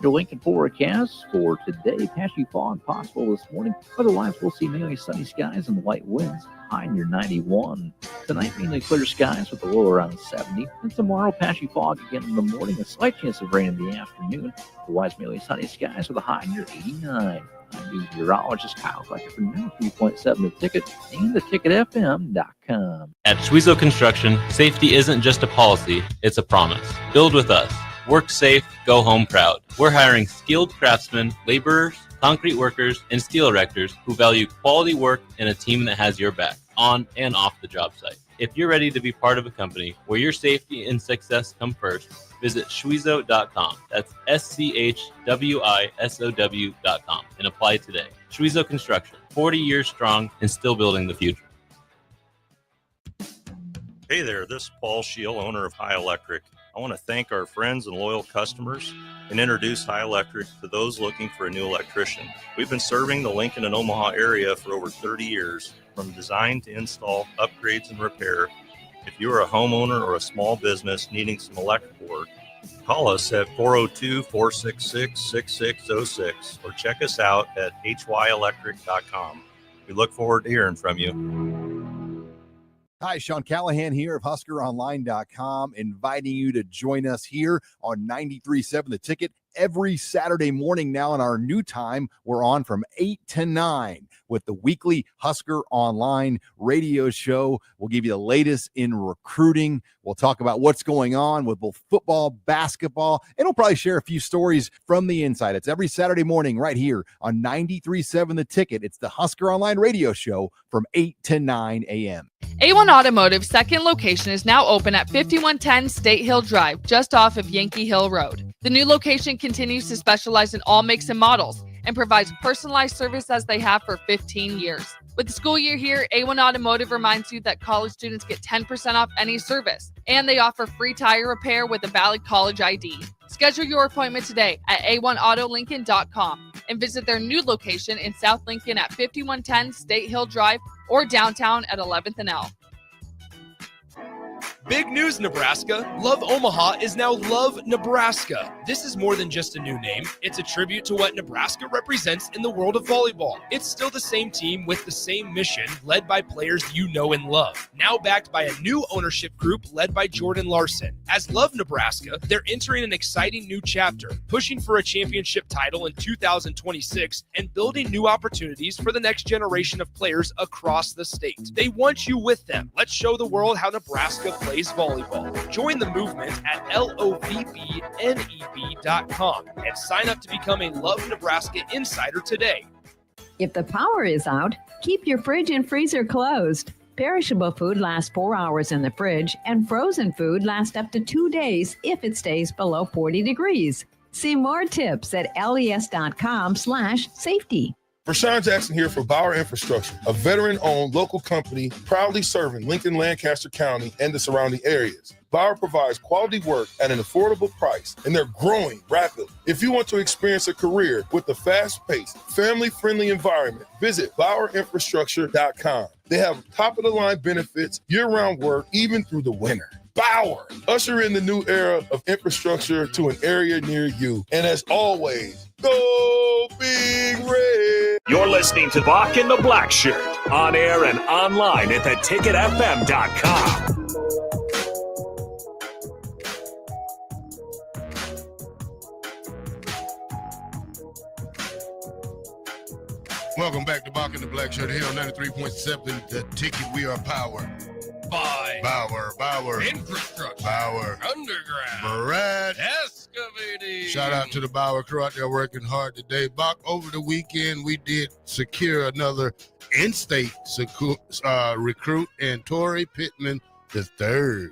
Your Lincoln forecast for today, patchy fog possible this morning. Otherwise, we'll see mainly sunny skies and light winds. High near 91. Tonight, mainly clear skies with a low around 70. And tomorrow, patchy fog again in the morning. A slight chance of rain in the afternoon. Otherwise, mainly sunny skies with a high near 89. I'm meteorologist Kyle Fletcher from 93.7 The Ticket and theticketfm.com. At Schwezo Construction, safety isn't just a policy, it's a promise. Build with us. Work safe, go home proud. We're hiring skilled craftsmen, laborers, concrete workers, and steel erectors who value quality work and a team that has your back, on and off the job site. If you're ready to be part of a company where your safety and success come first, visit Schwezo.com. That's SCHWISOW.com and apply today. Schwezo Construction, 40 years strong and still building the future. Hey there, this is Paul Scheel, owner of High Electric. I want to thank our friends and loyal customers and introduce High Electric to those looking for a new electrician. We've been serving the Lincoln and Omaha area for over 30 years, from design to install, upgrades, and repair. If you are a homeowner or a small business needing some electrical work, call us at 402-466-6606 or check us out at hyelectric.com. We look forward to hearing from you. Hi, Sean Callahan here of HuskerOnline.com, inviting you to join us here on 93.7 The Ticket every Saturday morning. Now in our new time, we're on from 8 to 9 with the weekly Husker Online radio show. We'll give you the latest in recruiting. We'll talk about what's going on with both football, basketball, and we'll probably share a few stories from the inside. It's every Saturday morning right here on 93.7 The Ticket. It's the Husker Online radio show from 8 to 9 a.m. A1 Automotive's second location is now open at 5110 State Hill Drive, just off of Yankee Hill Road. The new location continues to specialize in all makes and models and provides personalized service as they have for 15 years. With the school year here, A1 Automotive reminds you that college students get 10% off any service, and they offer free tire repair with a valid college ID. Schedule your appointment today at a1autolincoln.com and visit their new location in South Lincoln at 5110 State Hill Drive or downtown at 11th and L. Big news, Nebraska. Love Omaha is now Love Nebraska. This is more than just a new name. It's a tribute to what Nebraska represents in the world of volleyball. It's still the same team with the same mission, led by players you know and love. Now backed by a new ownership group led by Jordan Larson. As Love Nebraska, they're entering an exciting new chapter, pushing for a championship title in 2026 and building new opportunities for the next generation of players across the state. They want you with them. Let's show the world how Nebraska plays volleyball. Join the movement at lovneb.com and sign up to become a Love Nebraska Insider today. If the power is out, keep your fridge and freezer closed. Perishable food lasts 4 hours in the fridge, and frozen food lasts up to 2 days if it stays below 40 degrees. See more tips at les.com/safety. Rashawn Jackson here for Bauer Infrastructure, a veteran-owned local company proudly serving Lincoln, Lancaster County, and the surrounding areas. Bauer provides quality work at an affordable price, and they're growing rapidly. If you want to experience a career with a fast-paced, family-friendly environment, visit BauerInfrastructure.com. They have top-of-the-line benefits, year-round work, even through the winter. Bauer, usher in the new era of infrastructure to an area near you. And as always, go Big Red! You're listening to Bock and the Blackshirt, on air and online at theticketfm.com. Welcome back to Bock and the Blackshirt here on 93.7. The Ticket. We are powered by Bauer Infrastructure, Bauer Underground, Brad Excavating. Shout out to the Bauer crew out there working hard today. Bock, over the weekend, we did secure another in-state recruit in Torrey Pittman III.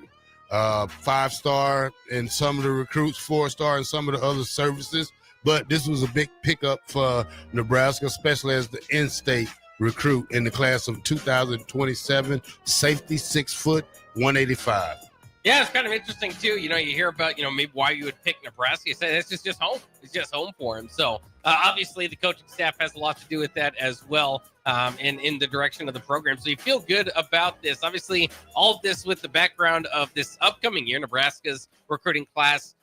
5-star in some of the recruits, 4-star in some of the other services. But this was a big pickup for Nebraska, especially as the in-state recruit in the class of 2027, safety, 6 foot, 185. Yeah, it's kind of interesting too. You know, you hear about, maybe why you would pick Nebraska. You say this is just home. It's just home for him. So obviously the coaching staff has a lot to do with that as well, and in the direction of the program. So you feel good about this. Obviously, all of this with the background of this upcoming year, Nebraska's recruiting class.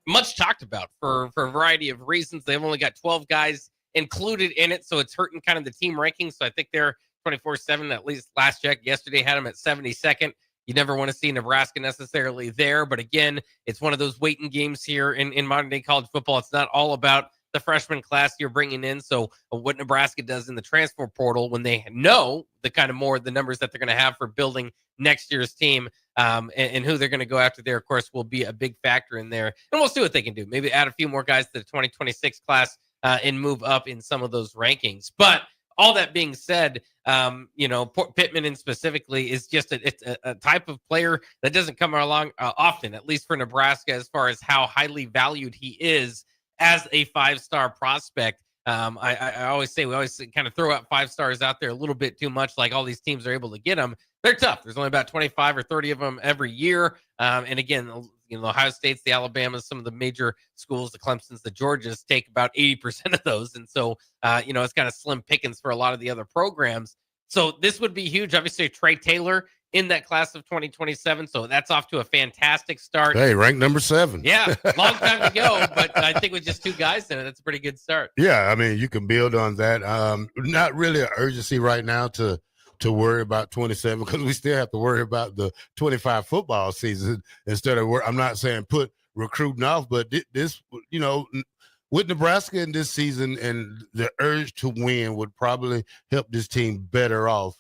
much talked about for a variety of reasons. They've only got 12 guys included in it, so it's hurting kind of the team rankings. So I think they're 24/7, at least last check. Yesterday had them at 72nd. You never want to see Nebraska necessarily there, but again, it's one of those waiting games here in modern day college football. It's not all about the freshman class you're bringing in. So what Nebraska does in the transfer portal, when they know the kind of more the numbers that they're going to have for building next year's team, and who they're going to go after there, of course, will be a big factor in there. And we'll see what they can do. Maybe add a few more guys to the 2026 class and move up in some of those rankings. But all that being said, Pittman in specifically is just a type of player that doesn't come along often, at least for Nebraska, as far as how highly valued he is as a 5-star prospect. I always say we always kind of throw out 5 stars out there a little bit too much, like all these teams are able to get them. They're tough. There's only about 25 or 30 of them every year. And again, Ohio State's, the Alabamas, some of the major schools, the Clemsons, the Georgias take about 80% of those. And so, it's kind of slim pickings for a lot of the other programs. So this would be huge. Obviously, Trey Taylor in that class of 2027. So that's off to a fantastic start. Hey, ranked number 7. Yeah, long time to go, but I think with just 2 guys in it, that's a pretty good start. Yeah, I mean, you can build on that. Not really an urgency right now to worry about 27 because we still have to worry about the 25 football season instead of I'm not saying put recruiting off, but this, with Nebraska in this season and the urge to win would probably help this team better off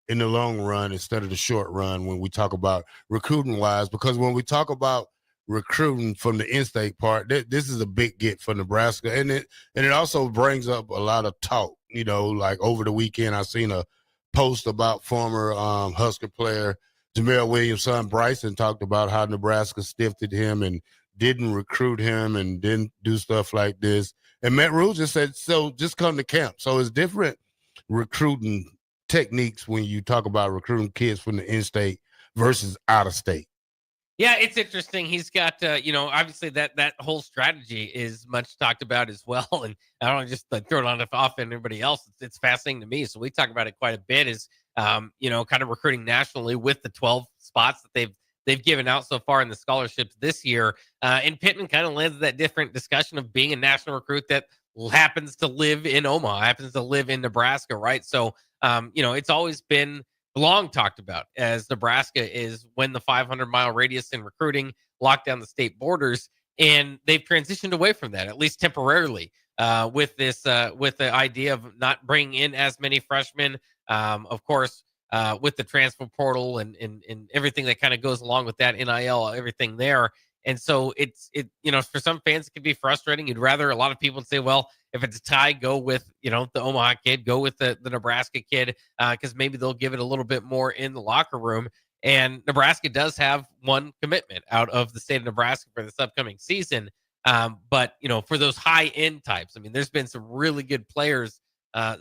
in the long run instead of the short run when we talk about recruiting wise, because when we talk about recruiting from the in-state part, this is a big get for Nebraska. And it also brings up a lot of talk, like over the weekend, I seen a post about former Husker player Jamel Williams' son Bryson talked about how Nebraska stiffed him and didn't recruit him and didn't do stuff like this. And Matt Rule just said, so just come to camp. So it's different recruiting techniques when you talk about recruiting kids from the in-state versus out-of-state. Yeah, it's interesting. He's got, obviously that whole strategy is much talked about as well. And I don't just throw it on off everybody else. It's fascinating to me. So we talk about it quite a bit is, kind of recruiting nationally with the 12 spots that they've given out so far in the scholarships this year. And Pittman kind of lands that different discussion of being a national recruit that happens to live in Omaha, happens to live in Nebraska, right? So, it's always been long talked about as Nebraska is when the 500-mile radius in recruiting locked down the state borders, and they've transitioned away from that, at least temporarily, with the idea of not bringing in as many freshmen. Of course, with the transfer portal and everything that kind of goes along with that, NIL, everything there. And so it's for some fans, it can be frustrating. You'd rather, a lot of people say, well, if it's a tie, go with, the Omaha kid, go with the Nebraska kid, because maybe they'll give it a little bit more in the locker room. And Nebraska does have one commitment out of the state of Nebraska for this upcoming season. But, for those high-end types, I mean, there's been some really good players,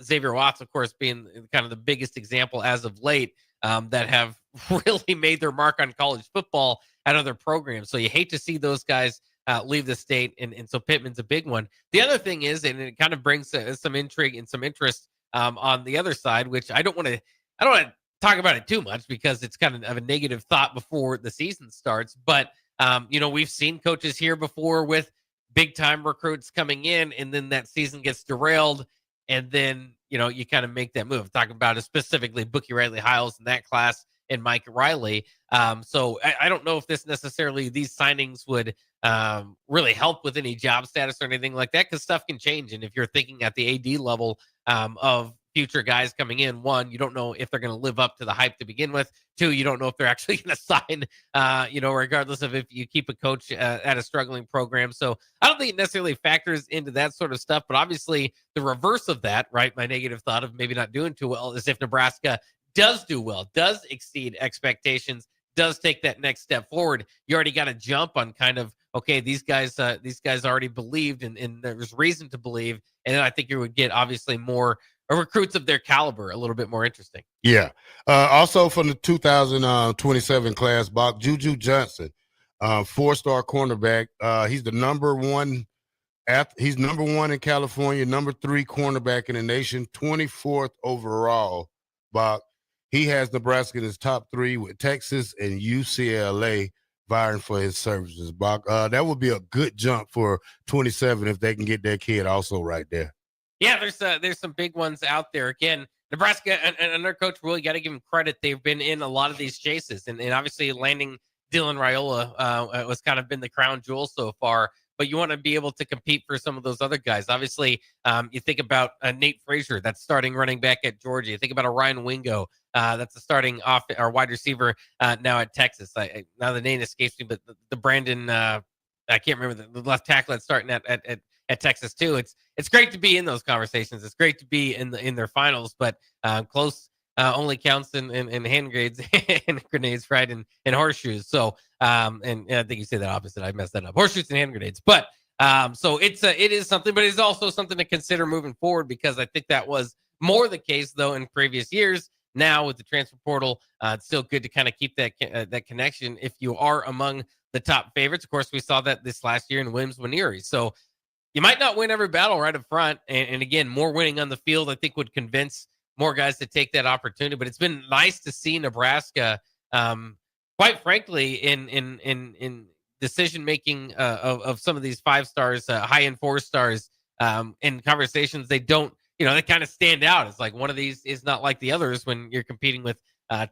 Xavier Watts, of course, being kind of the biggest example as of late, that have really made their mark on college football at other programs. So you hate to see those guys leave the state, and so Pittman's a big one. The other thing is, and it kind of brings some intrigue and some interest on the other side, which I don't want to talk about it too much because it's kind of a negative thought before the season starts. But we've seen coaches here before with big time recruits coming in, and then that season gets derailed, and then you kind of make that move. Talking about it specifically, Bookie Riley-Hiles in that class and Mike Riley. So I don't know if these signings would really help with any job status or anything like that, because stuff can change. And if you're thinking at the AD level of future guys coming in, one, you don't know if they're going to live up to the hype to begin with. Two, you don't know if they're actually going to sign, regardless of if you keep a coach at a struggling program. So I don't think it necessarily factors into that sort of stuff. But obviously the reverse of that, right, my negative thought of maybe not doing too well, is if Nebraska does do well, does exceed expectations, does take that next step forward, you already got to jump on kind of, okay, these guys already believed, and there's reason to believe. And then I think you would get obviously more recruits of their caliber, a little bit more interesting. Yeah. Also from the 2027 class, Bock, Juju Johnson, 4-star cornerback. He's the number one. He's number 1 in California, number 3 cornerback in the nation, 24th overall, Bock. He has Nebraska in his top 3 with Texas and UCLA vying for his services, Bach. That would be a good jump for 27 if they can get their kid also right there. Yeah, there's some big ones out there. Again, Nebraska and their coach, really got to give them credit. They've been in a lot of these chases, and obviously landing Dylan Raiola was kind of been the crown jewel so far. But you want to be able to compete for some of those other guys. Obviously, you think about Nate Frazier, that's starting running back at Georgia. You think about a Ryan Wingo, that's a starting or wide receiver now at Texas. Now the name escapes me, but the Brandon, I can't remember the left tackle that's starting at Texas too. It's great to be in those conversations. It's great to be in their finals, but close only counts in hand grenades and grenades, right? And horseshoes. So and I think you say that opposite. I messed that up. Horseshoes and hand grenades. But so it is something, but it's also something to consider moving forward, because I think that was more the case though in previous years. Now with the transfer portal, it's still good to kind of keep that connection if you are among the top favorites. Of course, we saw that this last year in Williams-Winery. So you might not win every battle right up front. And again, more winning on the field, I think, would convince more guys to take that opportunity. But it's been nice to see Nebraska, quite frankly, in decision making of some of these 5 stars, high end 4 stars, in conversations. They don't, they kind of stand out. It's like one of these is not like the others when you're competing with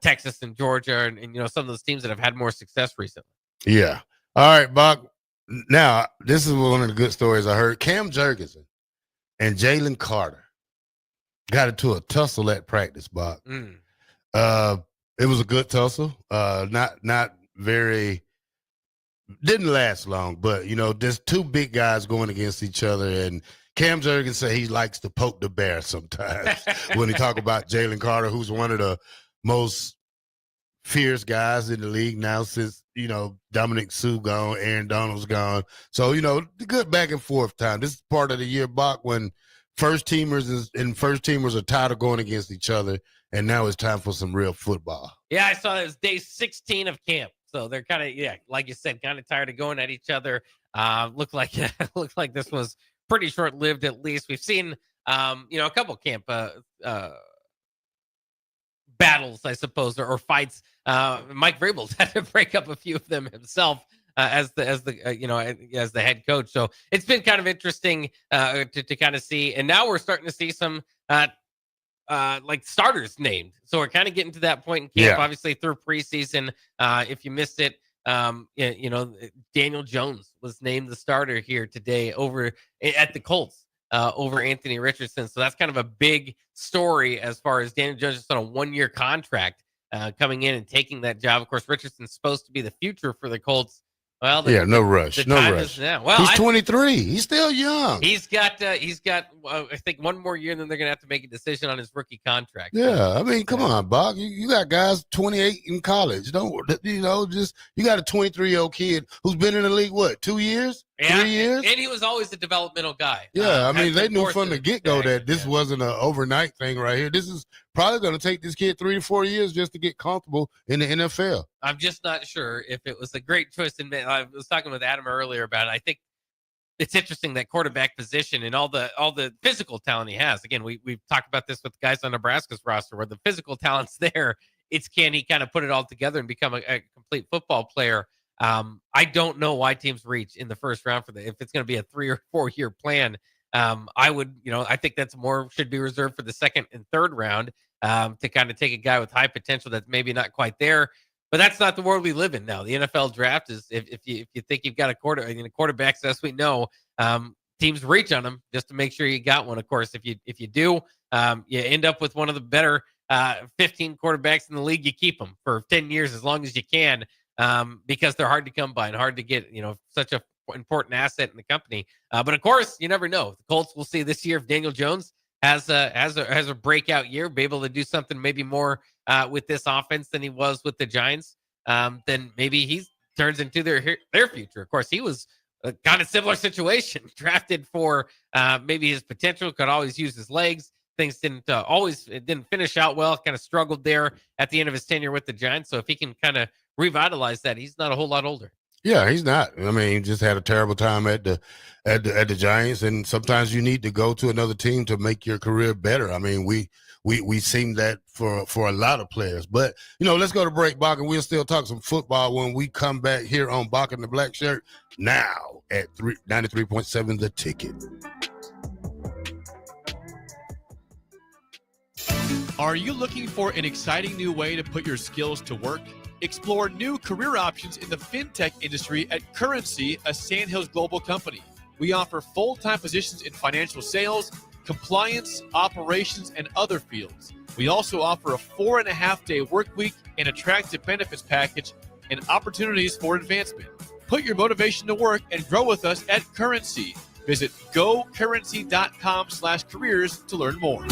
Texas and Georgia and some of those teams that have had more success recently. Yeah. All right, Bach. Now, this is one of the good stories I heard. Cam Jurgensen and Jalen Carter got into a tussle at practice, Bach. It was a good tussle. Not very, didn't last long, but, there's 2 big guys going against each other, and Cam Jurgensen said he likes to poke the bear sometimes when he talk about Jalen Carter, who's one of the most fierce guys in the league now since, Dominic Sue gone, Aaron Donald's gone. So, the good back and forth time. This is part of the year, Bach, when first teamers are tired of going against each other, and now it's time for some real football. Yeah, I saw it was day 16 of camp. So they're kind of, like you said, kind of tired of going at each other. Looked like this was pretty short-lived, at least. We've seen, a couple camp battles, I suppose, or fights. Mike Vrabel's had to break up a few of them himself as the head coach. So it's been kind of interesting to kind of see. And now we're starting to see some like starters named. So we're kind of getting to that point in camp, obviously through preseason. If you missed it, Daniel Jones was named the starter here today over at the Colts over Anthony Richardson. So that's kind of a big story as far as Daniel Jones just on a 1-year contract coming in and taking that job. Of course, Richardson's supposed to be the future for the Colts. Well, no rush. Well, he's 23. He's still young. He's got I think 1 more year, and then they're gonna have to make a decision on his rookie contract. Yeah, I mean, come on, Bob. You got guys 28 in college. You got a 23-year-old kid who's been in the league 2 years, 3 years, and he was always a developmental guy. Yeah, I mean, they knew from the get-go that this wasn't an overnight thing right here. This is probably going to take this kid 3 to 4 years just to get comfortable in the NFL. I'm just not sure if it was a great choice. I was talking with Adam earlier about it. I think it's interesting, that quarterback position and all the physical talent he has. Again, we've talked about this with guys on Nebraska's roster where the physical talent's there. It's can he kind of put it all together and become a complete football player. I don't know why teams reach in the first round for if it's going to be a 3 or 4 year plan. I think that's should be reserved for the second and third round to kind of take a guy with high potential that's maybe not quite there. But that's not the world we live in now. The NFL draft is if you think you've got a quarterbacks, as we know, teams reach on them just to make sure you got one. Of course, if you do, you end up with one of the better 15 quarterbacks in the league. You keep them for 10 years as long as you can, because they're hard to come by and hard to get. Such a important asset in the company. But of course, you never know. The Colts will see this year if Daniel Jones has a breakout year, be able to do something maybe more with this offense than he was with the Giants. Then maybe he turns into their future. Of course, he was a kind of similar situation, drafted for maybe his potential, could always use his legs. Things didn't finish out well, kind of struggled there at the end of his tenure with the Giants. So if he can kind of revitalize that, he's not a whole lot older. Yeah, he's not. I mean, he just had a terrible time at the Giants, and sometimes you need to go to another team to make your career better. I mean, we seen that for a lot of players. But, let's go to break, Bock, and we'll still talk some football when we come back here on Bock the Blackshirt now at 93.7 The Ticket. Are you looking for an exciting new way to put your skills to work? Explore new career options in the fintech industry at Currency, a Sandhills global company. We offer full-time positions in financial sales, compliance, operations, and other fields. We also offer a 4.5-day work week, an attractive benefits package, and opportunities for advancement. Put your motivation to work and grow with us at Currency. Visit gocurrency.com/careers to learn more.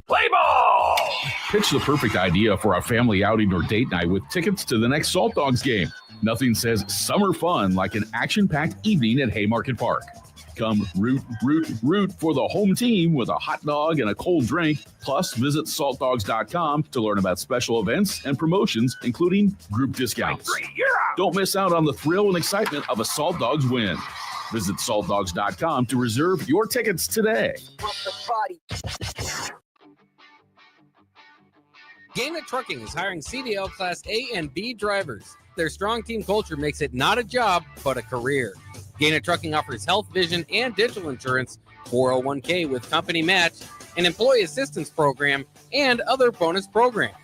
Play ball! Pitch the perfect idea for a family outing or date night with tickets to the next Salt Dogs game. Nothing says summer fun like an action-packed evening at Haymarket Park. Come root for the home team with a hot dog and a cold drink. Plus, visit saltdogs.com to learn about special events and promotions, including group discounts. Don't miss out on the thrill and excitement of a Salt Dogs win. Visit saltdogs.com to reserve your tickets today. Gaina Trucking is hiring CDL Class A and B drivers. Their strong team culture makes it not a job, but a career. Gaina Trucking offers health, vision, and dental insurance, 401k with company match, an employee assistance program, and other bonus programs.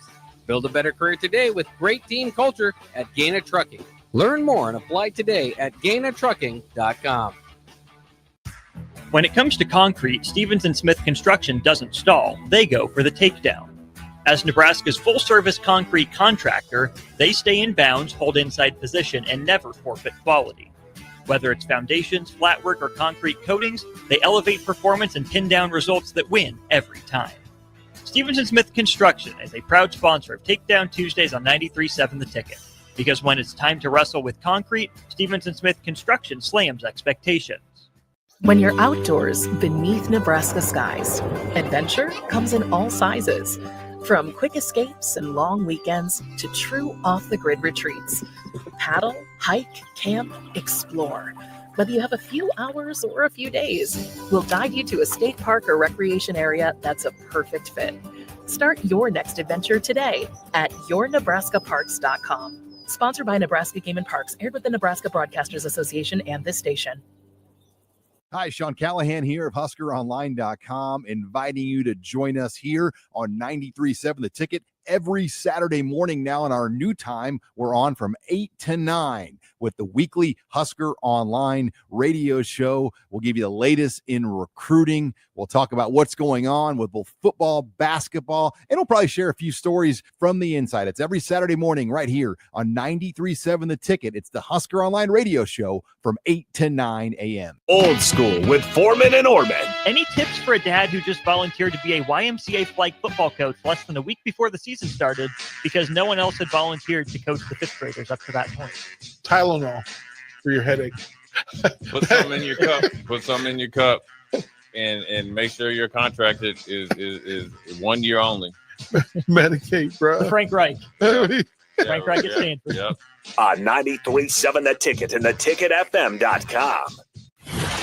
Build a better career today with great team culture at Gaina Trucking. Learn more and apply today at GainaTrucking.com. When it comes to concrete, Stevens & Smith Construction doesn't stall. They go for the takedown. As Nebraska's full-service concrete contractor, they stay in bounds, hold inside position, and never forfeit quality. Whether it's foundations, flatwork, or concrete coatings, they elevate performance and pin down results that win every time. Stevens & Smith Construction is a proud sponsor of Takedown Tuesdays on 93.7 The Ticket. Because when it's time to wrestle with concrete, Stevens & Smith Construction slams expectations. When you're outdoors beneath Nebraska skies, adventure comes in all sizes. From quick escapes and long weekends to true off-the-grid retreats. Paddle, hike, camp, explore. Whether you have a few hours or a few days, we'll guide you to a state park or recreation area that's a perfect fit. Start your next adventure today at yournebraskaparks.com. Sponsored by Nebraska Game and Parks, aired with the Nebraska Broadcasters Association and this station. Hi, Sean Callahan here of HuskerOnline.com, inviting you to join us here on 93.7 The Ticket every Saturday morning now in our new time. We're on from 8 to 9 with the weekly Husker Online radio show. We'll give you the latest in recruiting. We'll talk about what's going on with both football, basketball, and we'll probably share a few stories from the inside. It's every Saturday morning right here on 93.7 The Ticket. It's the Husker Online radio show from 8 to 9 a.m. Old School with Foreman and Orman. Any tips for a dad who just volunteered to be a YMCA flag football coach less than a week before the season started because no one else had volunteered to coach the fifth graders up to that point? Tylenol for your headache. Put some in your cup. Put some in your cup, and make sure your contract is 1 year only. Medicate, bro. Frank Reich. Frank Reich at Stanford. Yep. On 93.7 The Ticket and theticketfm.com.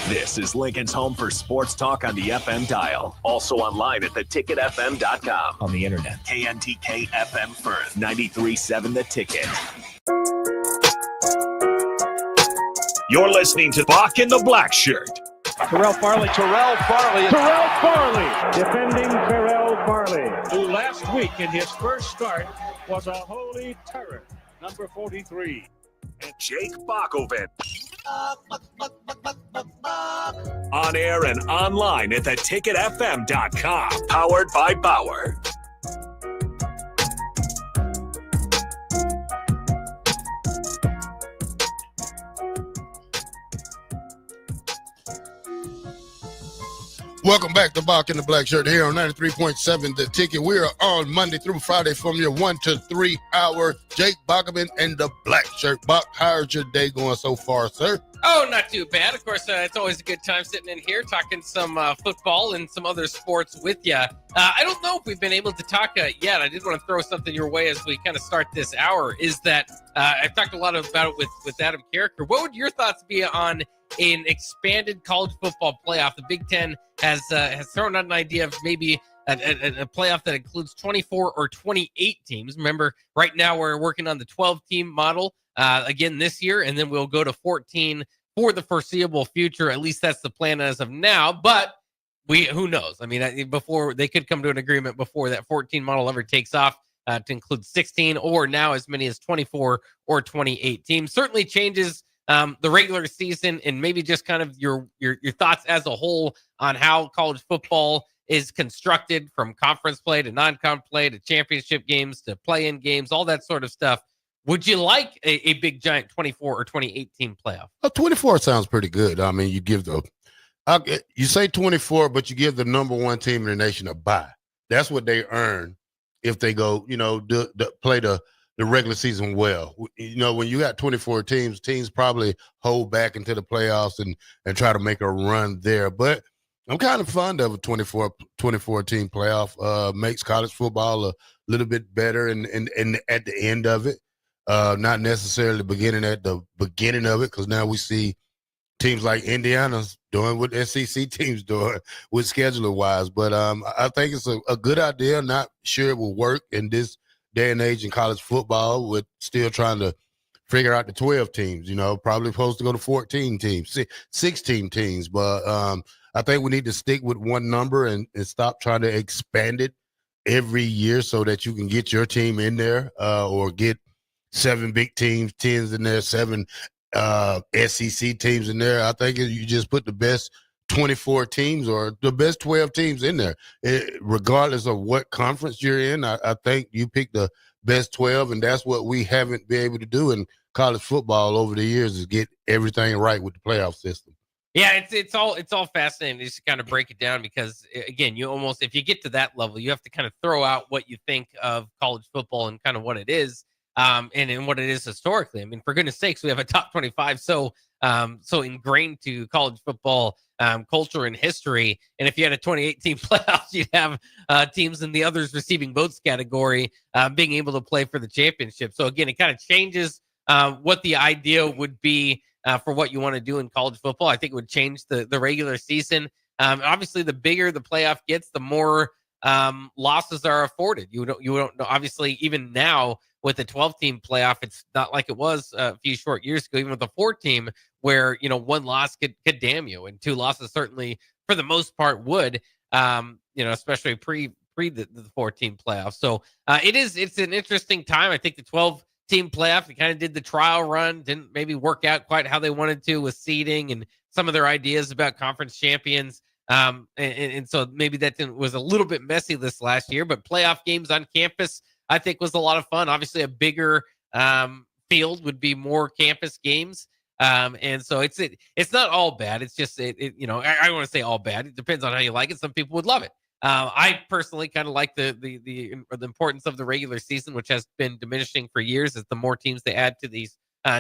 This is Lincoln's home for sports talk on the FM dial. Also online at theticketfm.com. On the internet. KNTK FM Firth. 93.7 The Ticket. You're listening to Bock the Blackshirt. Terrell Farley. Defending Terrell Farley, who last week in his first start was a holy terror. Number 43. And Jake Bockoven. On air and online at theticketfm.com. Powered by Bauer. Welcome back to Bock and the Blackshirt here on 93.7 The Ticket. We are on Monday through Friday from your 1 to 3 hour. Jake Bockoven and the Blackshirt. Bock, how's your day going so far, sir? Oh, not too bad. Of course, it's always a good time sitting in here talking some football and some other sports with you. I don't know if we've been able to talk yet. I did want to throw something your way as we kind of start this hour, is that I've talked a lot about it with Adam Carricker. What would your thoughts be on an expanded college football playoff? The Big Ten has thrown out an idea of maybe a playoff that includes 24 or 28 teams. Remember, right now we're working on the 12-team model again this year, and then we'll go to 14 for the foreseeable future. At least that's the plan as of now, but who knows? I mean, before they could come to an agreement before that 14 model ever takes off to include 16 or now as many as 24 or 28 teams. Certainly changes the regular season, and maybe just kind of your thoughts as a whole on how college football is constructed, from conference play to non-conference play to championship games to play-in games, all that sort of stuff. Would you like a big giant 24 or 28 team playoff? 24 sounds pretty good. I mean, you give you say 24, but you give the number one team in the nation a bye. That's what they earn if they go, play the regular season well. When you got 24 teams probably hold back into the playoffs and try to make a run there. But I'm kind of fond of a 24 team playoff. Makes college football a little bit better and at the end of it, not necessarily beginning at the beginning of it, because now we see teams like Indiana's doing what SEC teams doing with scheduler wise. But I think it's a good idea. Not sure it will work in this day and age in college football, with still trying to figure out the 12 teams, probably supposed to go to 14 teams, 16 teams. But I think we need to stick with one number and stop trying to expand it every year so that you can get your team in there or get 7 big teams, 10s in there, 7 SEC teams in there. I think you just put the best 24 teams or the best 12 teams in there, regardless of what conference you're in. I think you pick the best 12, and that's what we haven't been able to do in college football over the years, is get everything right with the playoff system. Yeah, it's all fascinating just to kind of break it down, because again, you almost, if you get to that level, you have to kind of throw out what you think of college football and kind of what it is, and what it is historically. I mean, for goodness sakes, we have a top 25 so ingrained to college football culture and history. And if you had a 28-team playoffs, you'd have teams in the others receiving votes category being able to play for the championship. So again, it kind of changes what the idea would be for what you want to do in college football. I think it would change the regular season. Obviously, the bigger the playoff gets, the more losses are afforded. You don't know. Obviously, even now with the 12-team playoff, it's not like it was a few short years ago, even with the 4-team, where one loss could damn you, and 2 losses certainly for the most part would, especially pre the 4-team playoff. So it's an interesting time. I think the 12-team playoff, they kind of did the trial run, didn't maybe work out quite how they wanted to with seeding and some of their ideas about conference champions. And so maybe that was a little bit messy this last year, but playoff games on campus, I think, was a lot of fun. Obviously, a bigger field would be more campus games. And so it's not all bad. It's just, I don't want to say all bad. It depends on how you like it. Some people would love it. I personally kind of like the importance of the regular season, which has been diminishing for years, as the more teams they add to these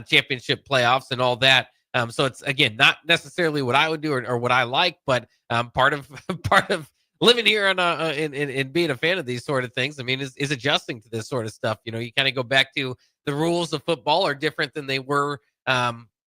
championship playoffs and all that. So it's, again, not necessarily what I would do or what I like, but part of living here and being a fan of these sort of things, I mean, is adjusting to this sort of stuff. You kind of go back to the rules of football are different than they were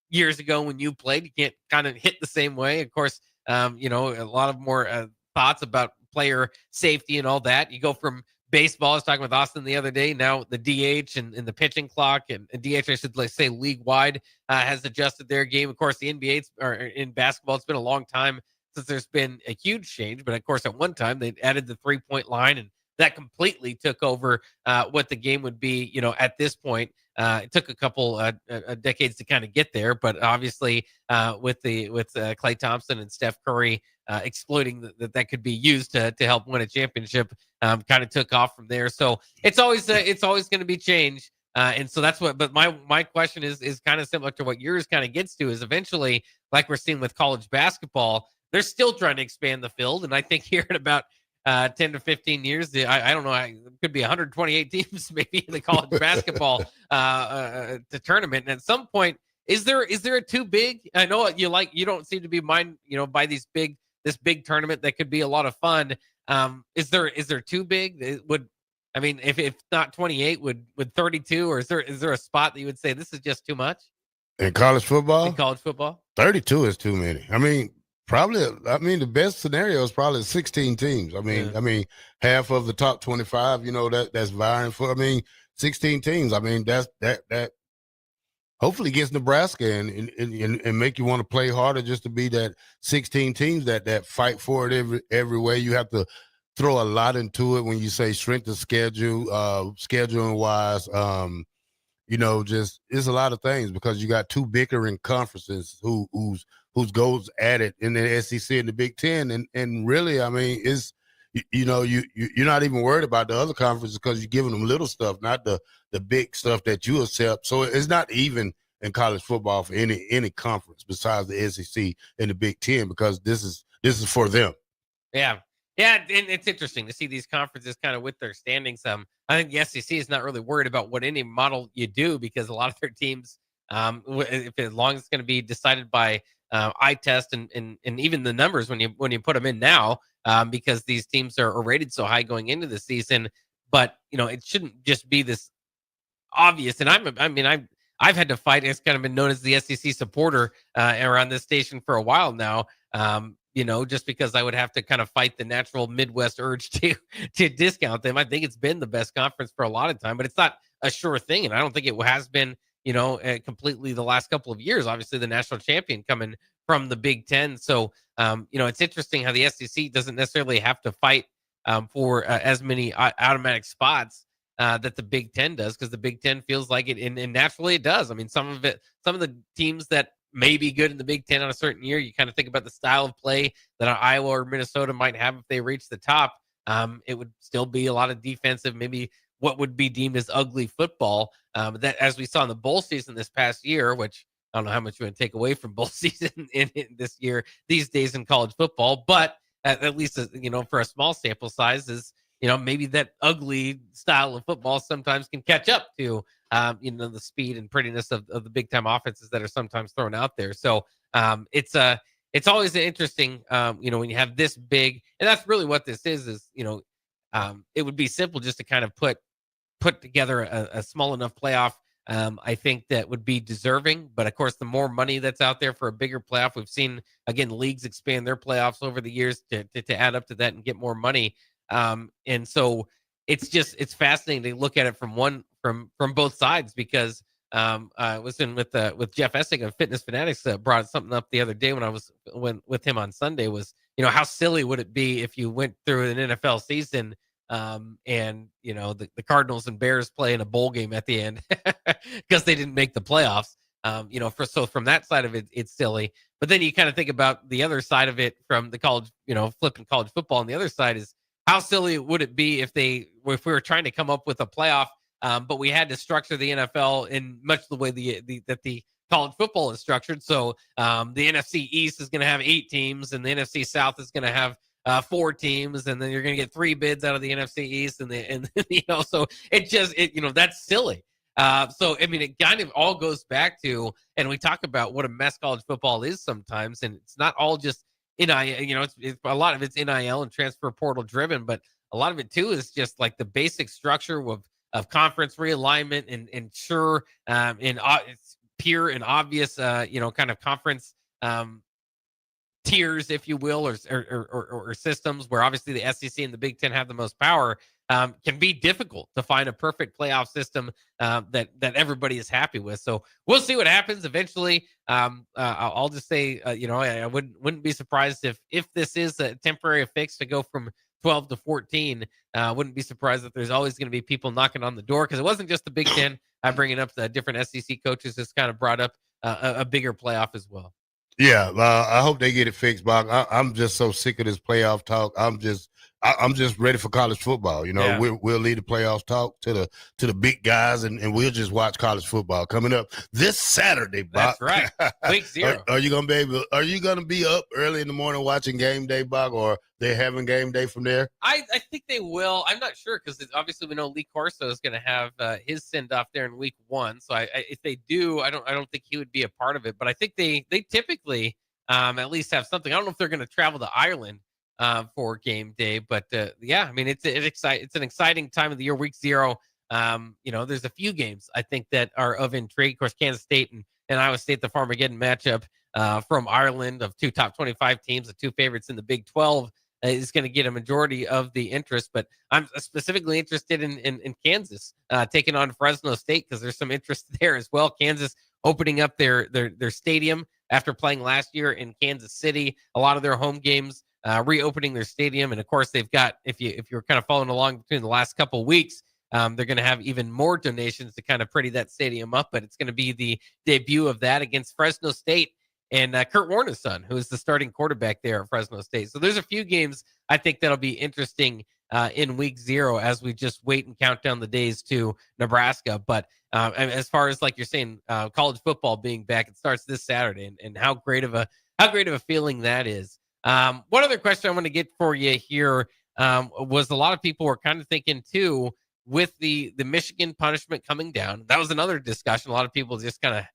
years ago when you played. You can't kind of hit the same way. Of course, a lot of more thoughts about player safety and all that. You go from baseball, I was talking with Austin the other day, now the DH and the pitching clock, and DH, I should say, league-wide has adjusted their game. Of course, the NBA or in basketball, it's been a long time since there's been a huge change. But of course, at one time, they added the 3-point line, and that completely took over what the game would be, at this point. It took a couple decades to kind of get there, but obviously with Klay Thompson and Steph Curry exploiting that could be used to help win a championship, kind of took off from there. So it's always going to be change. And so that's what, but my question is kind of similar to what yours kind of gets to, is eventually, like we're seeing with college basketball, they're still trying to expand the field. And I think here in about 10 to 15 years, I don't know, it could be 128 teams maybe in the college basketball the tournament. And at some point, is there a too big? I know you don't seem to be by this big tournament that could be a lot of fun. Is there too big? If not 28, would 32, or is there a spot that you would say this is just too much? In college football? In college football? 32 is too many. The best scenario is probably 16 teams. Half of the top 25, that's vying for, 16 teams. That hopefully gets Nebraska and make you want to play harder just to be that 16 teams that fight for it every way. You have to throw a lot into it when you say strength of schedule, scheduling wise. Just it's a lot of things because you got two bickering conferences whose goes at it in the SEC and the Big Ten, and really, it's you're not even worried about the other conferences because you're giving them little stuff, not the big stuff that you accept. So it's not even in college football for any conference besides the SEC and the Big Ten because this is for them. Yeah. Yeah, and it's interesting to see these conferences kind of with their standings. I think the SEC is not really worried about what any model you do because a lot of their teams, as long as it's going to be decided by eye test and even the numbers when you put them in now, because these teams are rated so high going into the season. But it shouldn't just be this obvious. And I've had to fight. It's kind of been known as the SEC supporter around this station for a while now. Just because I would have to kind of fight the natural Midwest urge to discount them. I think it's been the best conference for a lot of time, but it's not a sure thing. And I don't think it has been, completely the last couple of years. Obviously, the national champion coming from the Big Ten. So, it's interesting how the SEC doesn't necessarily have to fight for as many automatic spots that the Big Ten does, because the Big Ten feels like it, and naturally it does. Some of the teams that may be good in the Big Ten on a certain year, you kind of think about the style of play that Iowa or Minnesota might have if they reach the top. It would still be a lot of defensive, maybe what would be deemed as ugly football. That, as we saw in the bowl season this past year, which I don't know how much you want to take away from bowl season in this year, these days in college football, but at least, for a small sample size is, maybe that ugly style of football sometimes can catch up to, the speed and prettiness of the big time offenses that are sometimes thrown out there. So it's always interesting, when you have this big, and that's really what this is, it would be simple just to kind of put together a small enough playoff. I think that would be deserving, but of course, the more money that's out there for a bigger playoff, we've seen, again, leagues expand their playoffs over the years to add up to that and get more money. And so it's fascinating to look at it from both sides, because I was in with Jeff Essig of Fitness Fanatics, brought something up the other day when I was with him on Sunday, was, how silly would it be if you went through an NFL season and the Cardinals and Bears play in a bowl game at the end because they didn't make the playoffs. So from that side of it, it's silly. But then you kind of think about the other side of it from the college, flipping college football. And the other side is, how silly would it be if we were trying to come up with a playoff, but we had to structure the NFL in much the way that the college football is structured. So the NFC East is going to have 8 teams, and the NFC South is going to have 4 teams, and then you're going to get 3 bids out of the NFC East, so that's silly. It kind of all goes back to, and we talk about what a mess college football is sometimes, and it's not all just NIL, it's a lot of it's NIL and transfer portal driven, but a lot of it too is just like the basic structure of conference realignment and ensure it's pure and obvious, kind of conference tiers, if you will, or systems where obviously the SEC and the Big Ten have the most power. Can be difficult to find a perfect playoff system that everybody is happy with. So we'll see what happens eventually. I'll just say, I wouldn't be surprised if this is a temporary fix to go from 12 to 14. Wouldn't be surprised that there's always going to be people knocking on the door, because it wasn't just the Big Ten. I'm bringing up the different SEC coaches just kind of brought up a bigger playoff as well. Yeah, I hope they get it fixed, Bob. I'm just so sick of this playoff talk. I'm just ready for college football. We'll lead the playoffs talk to the big guys, and we'll just watch college football coming up this Saturday. Bach. That's right, week 0. Are you gonna be up early in the morning watching game day, Bach, or they're having game day from there? I think they will. I'm not sure because obviously we know Lee Corso is going to have his send off there in week 1. So if they do, I don't think he would be a part of it. But I think they typically at least have something. I don't know if they're going to travel to Ireland for game day, but yeah, I mean it's an exciting time of the year, week 0. There's a few games I think that are of intrigue. Of course, Kansas State and Iowa State, the Farmageddon matchup from Ireland of 2 top 25 teams, the 2 favorites in the Big 12. Is going to get a majority of the interest, but I'm specifically interested in Kansas taking on Fresno State because there's some interest there as well. Kansas opening up their stadium after playing last year in Kansas City. A lot of their home games reopening their stadium, and of course they've got if you're kind of following along between the last couple of weeks, they're going to have even more donations to kind of pretty that stadium up. But it's going to be the debut of that against Fresno State. And Kurt Warner's son, who is the starting quarterback there at Fresno State. So there's a few games I think that'll be interesting in week 0 as we just wait and count down the days to Nebraska. But as far as like you're saying, college football being back, it starts this Saturday, and how great of a feeling that is. One other question I want to get for you here was a lot of people were kind of thinking too with the Michigan punishment coming down. That was another discussion. A lot of people just kind of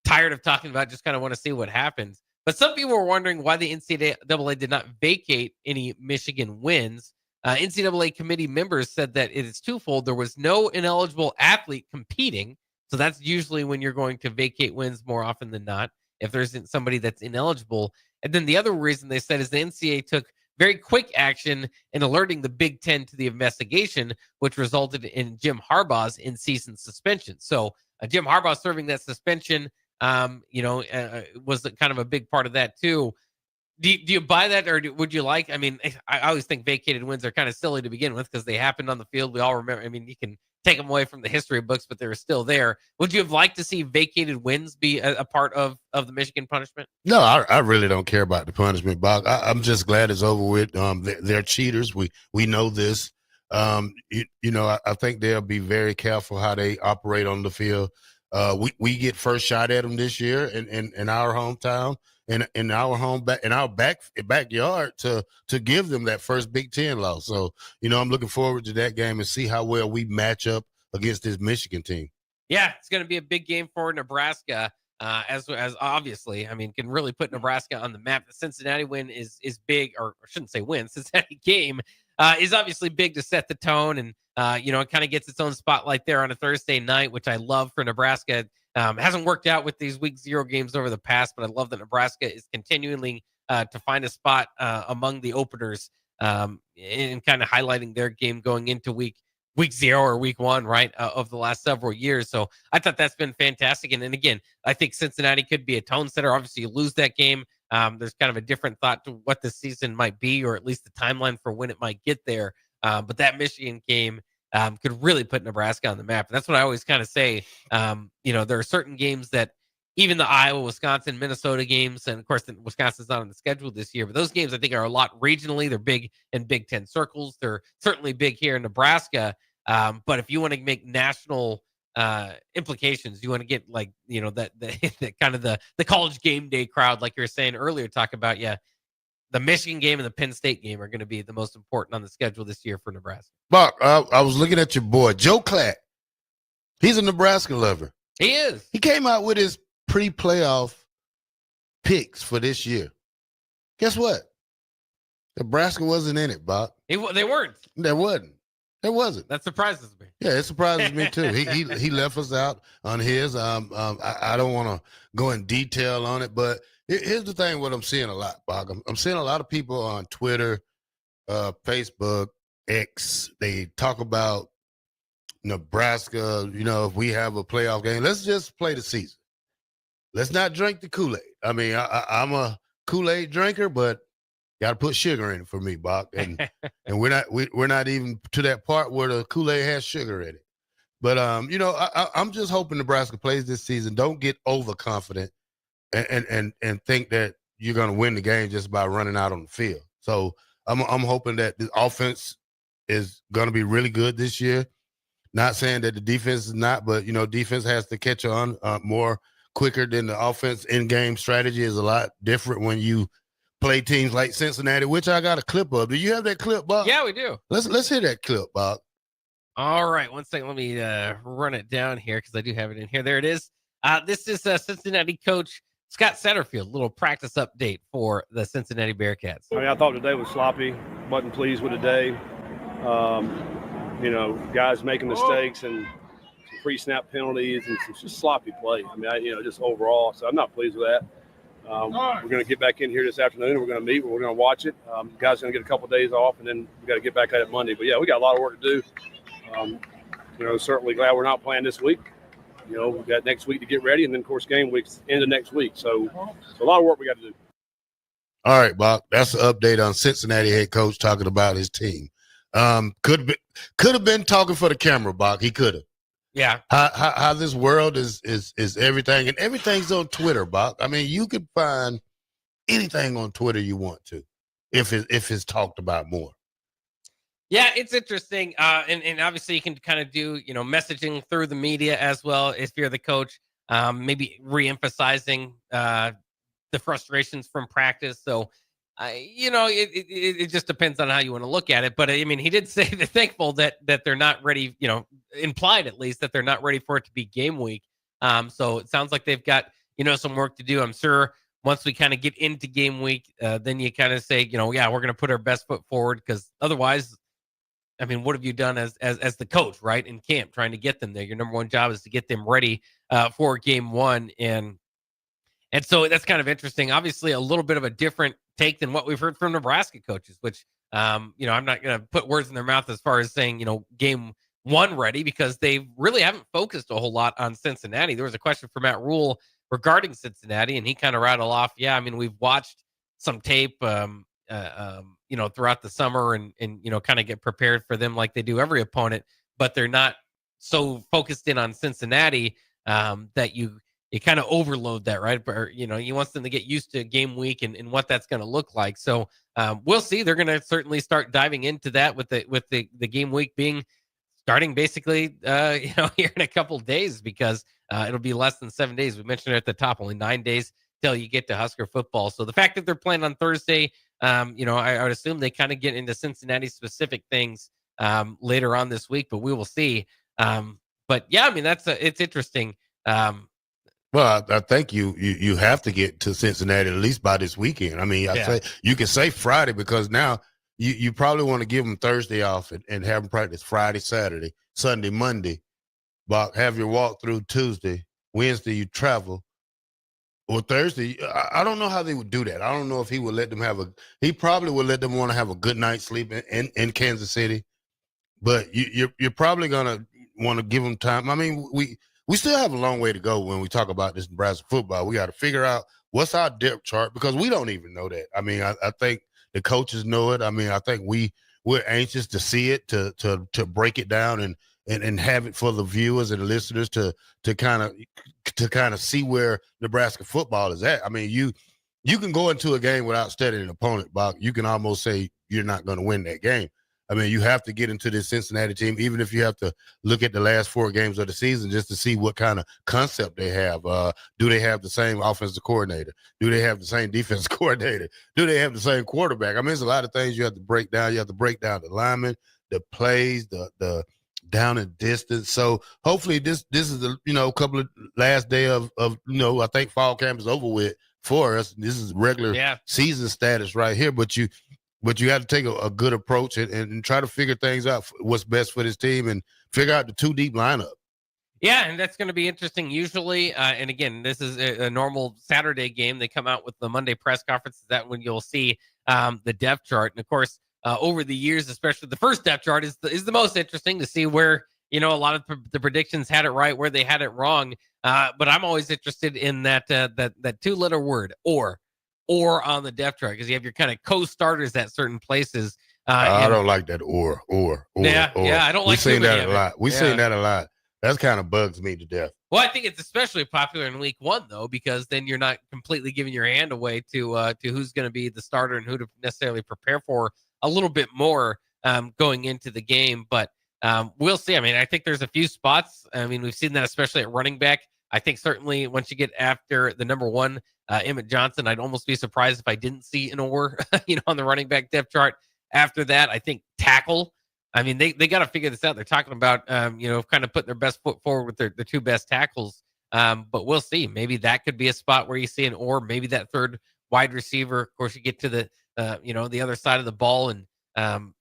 tired of talking about, just kind of want to see what happens. But some people were wondering why the NCAA did not vacate any Michigan wins. NCAA committee members said that it is twofold. There was no ineligible athlete competing. So that's usually when you're going to vacate wins more often than not, if there isn't somebody that's ineligible. And then the other reason they said is the NCAA took very quick action in alerting the Big Ten to the investigation, which resulted in Jim Harbaugh's in-season suspension. So Jim Harbaugh serving that suspension was kind of a big part of that too. Do you buy that, or would you like? I mean, I always think vacated wins are kind of silly to begin with because they happened on the field. We all remember. I mean, you can take them away from the history books, but they're still there. Would you have liked to see vacated wins be a part of the Michigan punishment? No, I really don't care about the punishment, Bob. I'm just glad it's over with. They're cheaters. We know this. I think they'll be very careful how they operate on the field. We get first shot at them this year in our hometown, in our backyard to give them that first Big Ten loss. So I'm looking forward to that game and see how well we match up against this Michigan team. Yeah, it's going to be a big game for Nebraska. As obviously, I mean, can really put Nebraska on the map. The Cincinnati win is big, or I shouldn't say win. Cincinnati game is obviously big to set the tone, and it kind of gets its own spotlight there on a Thursday night, which I love for Nebraska. Hasn't worked out with these week 0 games over the past, but I love that Nebraska is continuing to find a spot among the openers and kind of highlighting their game going into week 0 or week 1, right, of the last several years. So I thought that's been fantastic. And then again, I think Cincinnati could be a tone setter. Obviously, you lose that game. There's kind of a different thought to what the season might be, or at least the timeline for when it might get there. But that Michigan game could really put Nebraska on the map. And that's what I always kind of say. There are certain games that even the Iowa, Wisconsin, Minnesota games, and of course, Wisconsin's not on the schedule this year, but those games I think are a lot regionally. They're big in Big Ten circles. They're certainly big here in Nebraska. But if you want to make national implications, you want to get that kind of the college game day crowd, like you were saying earlier, talk about, the Michigan game and the Penn State game are going to be the most important on the schedule this year for Nebraska. Buck, I was looking at your boy, Joe Clack. He's a Nebraska lover. He is. He came out with his pre-playoff picks for this year. Guess what? Nebraska wasn't in it, Buck. They weren't. There wasn't. There wasn't. That surprises me. Yeah, it surprises me too. He left us out on his. I don't want to go in detail on it, but here's the thing: what I'm seeing a lot, Bob. I'm seeing a lot of people on Twitter, Facebook, X. They talk about Nebraska. If we have a playoff game, let's just play the season. Let's not drink the Kool-Aid. I mean, I'm a Kool-Aid drinker, but got to put sugar in it for me, Bach, and we're not even to that part where the Kool-Aid has sugar in it. But I'm just hoping Nebraska plays this season. Don't get overconfident and think that you're going to win the game just by running out on the field. So I'm hoping that the offense is going to be really good this year. Not saying that the defense is not, but defense has to catch on more quicker than the offense. In-game strategy is a lot different when you play teams like Cincinnati, which I got a clip of. Do you have that clip, Bob? Yeah, we do. Let's hear that clip, Bob. All right, one second. Let me run it down here because I do have it in here. There it is. This is Cincinnati coach Scott Satterfield. Little practice update for the Cincinnati Bearcats. I mean, I thought today was sloppy. Wasn't pleased with the day. Guys making mistakes and some pre-snap penalties and some just sloppy play. I mean, just overall. So I'm not pleased with that. We're going to get back in here this afternoon. We're going to meet. We're going to watch it. Guys going to get a couple of days off, and then we got to get back at it Monday. But yeah, we got a lot of work to do. Certainly glad we're not playing this week. We've got next week to get ready, and then of course game week's end of next week. So a lot of work we got to do. All right, Bob. That's an update on Cincinnati head coach talking about his team. Could have been talking for the camera, Bob. He could have. Yeah. How this world is everything, and everything's on Twitter, Bob. I mean, you can find anything on Twitter you want to, if it's talked about more. Yeah, it's interesting. And obviously you can kind of do, messaging through the media as well if you're the coach, maybe re-emphasizing the frustrations from practice. So, it just depends on how you want to look at it. But I mean, he did say they're thankful that they're not ready, implied at least that they're not ready for it to be game week. So it sounds like they've got, some work to do. I'm sure once we kind of get into game week, then you kind of say, we're going to put our best foot forward, because otherwise, I mean, what have you done as the coach, right, in camp, trying to get them there? Your number one job is to get them ready for game one. And so that's kind of interesting. Obviously, a little bit of a different take than what we've heard from Nebraska coaches, which, I'm not going to put words in their mouth as far as saying, game one ready, because they really haven't focused a whole lot on Cincinnati. There was a question from Matt Rule regarding Cincinnati, and he kind of rattled off, we've watched some tape, throughout the summer and kind of get prepared for them like they do every opponent, but they're not so focused in on Cincinnati that you kind of overload that, right? But, you want them to get used to game week and what that's going to look like. So we'll see. They're going to certainly start diving into that with the game week starting basically, here in a couple of days, because it'll be less than 7 days. We mentioned it at the top, only 9 days till you get to Husker football. So the fact that they're playing on Thursday, I would assume they kind of get into Cincinnati specific things later on this week, but we will see. But yeah, I mean, it's interesting. Well, I think you have to get to Cincinnati at least by this weekend. I mean, I say you can say Friday, because now you probably want to give them Thursday off and have them practice Friday, Saturday, Sunday, Monday. But have your walkthrough Tuesday, Wednesday you travel. Or Thursday, I don't know how they would do that. I don't know if he would let them he probably would let them want to have a good night's sleep in Kansas City. But you're probably going to want to give them time. I mean, we still have a long way to go when we talk about this Nebraska football. We got to figure out what's our depth chart, because we don't even know that. I mean, I think the coaches know it. I mean, I think we're anxious to see it, to break it down and have it for the viewers and the listeners to kind of see where Nebraska football is at. I mean, you can go into a game without studying an opponent, Bob. You can almost say you're not going to win that game. I mean, you have to get into this Cincinnati team, even if you have to look at the last 4 games of the season just to see what kind of concept they have. Do they have the same offensive coordinator? Do they have the same defensive coordinator? Do they have the same quarterback? I mean, there's a lot of things you have to break down. You have to break down the linemen, the plays, the down and distance. So hopefully this is the couple of last day of I think fall camp is over with for us. This is regular season status right here, but you have to take a good approach and try to figure things out, what's best for this team, and figure out the 2 deep lineup. Yeah, and that's going to be interesting usually. And again, this is a normal Saturday game. They come out with the Monday press conference. Is that when you'll see the depth chart? And of course, over the years, especially the first depth chart is the most interesting to see where, a lot of the predictions had it right, where they had it wrong. But I'm always interested in that 2-letter word, or on the depth chart, because you have your kind of co-starters at certain places. I don't like that or. Yeah, I don't like. We've seen that a lot. We've seen that a lot. That kind of bugs me to death. Well, I think it's especially popular in week 1, though, because then you're not completely giving your hand away to who's going to be the starter and who to necessarily prepare for a little bit more going into the game. But we'll see. I mean, I think there's a few spots. I mean, we've seen that especially at running back. I think certainly once you get after the number one, Emmett Johnson, I'd almost be surprised if I didn't see an or, on the running back depth chart. After that, I think tackle. I mean, they got to figure this out. They're talking about, kind of putting their best foot forward with their two best tackles. But we'll see. Maybe that could be a spot where you see an or, maybe that third wide receiver. Of course, you get to the, the other side of the ball, and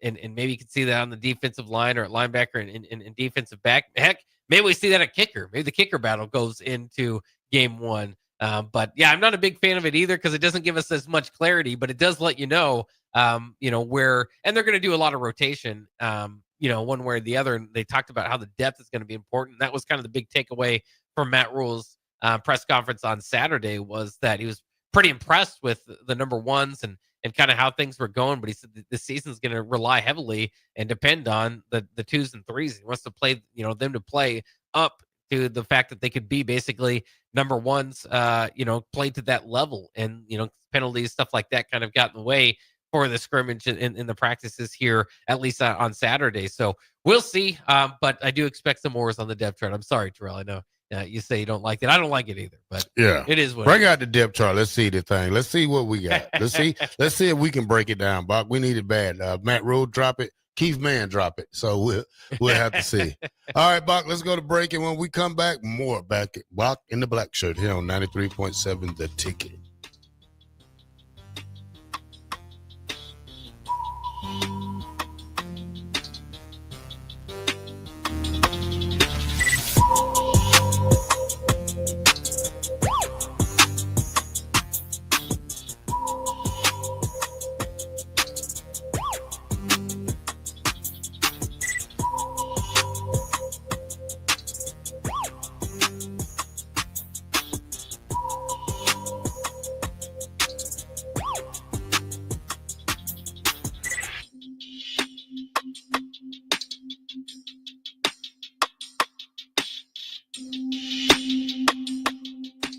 maybe you can see that on the defensive line or at linebacker and defensive back. Heck, maybe we see that at kicker. Maybe the kicker battle goes into game one. But yeah, I'm not a big fan of it either because it doesn't give us as much clarity, but it does let you know, where, and they're going to do a lot of rotation, one way or the other. And they talked about how the depth is going to be important. That was kind of the big takeaway from Matt Rule's press conference on Saturday, was that he was pretty impressed with the number ones and kind of how things were going. But he said this season is going to rely heavily and depend on the twos and threes. He wants to play, them to play up to the fact that they could be basically number ones, play to that level. And, penalties, stuff like that kind of got in the way for the scrimmage in the practices here, at least on Saturday. So we'll see. But I do expect some more on the depth chart. I'm sorry, Terrell. I know you say you don't like it. I don't like it either, but yeah, it is what bring out the depth chart. Let's see the thing. Let's see what we got. Let's see if we can break it down, Bock. We need it bad. Matt Rule, drop it. Keith Mann, drop it. So we'll have to see. All right, Bock, let's go to break. And when we come back, more back at Bock in the Black Shirt here on 93.7 The Ticket.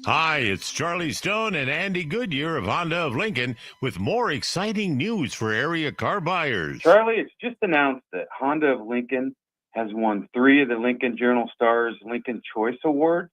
Hi, it's Charlie Stone and Andy Goodyear of Honda of Lincoln with more exciting news for area car buyers. Charlie, it's just announced that Honda of Lincoln has won 3 of the Lincoln Journal-Star's Lincoln Choice Awards: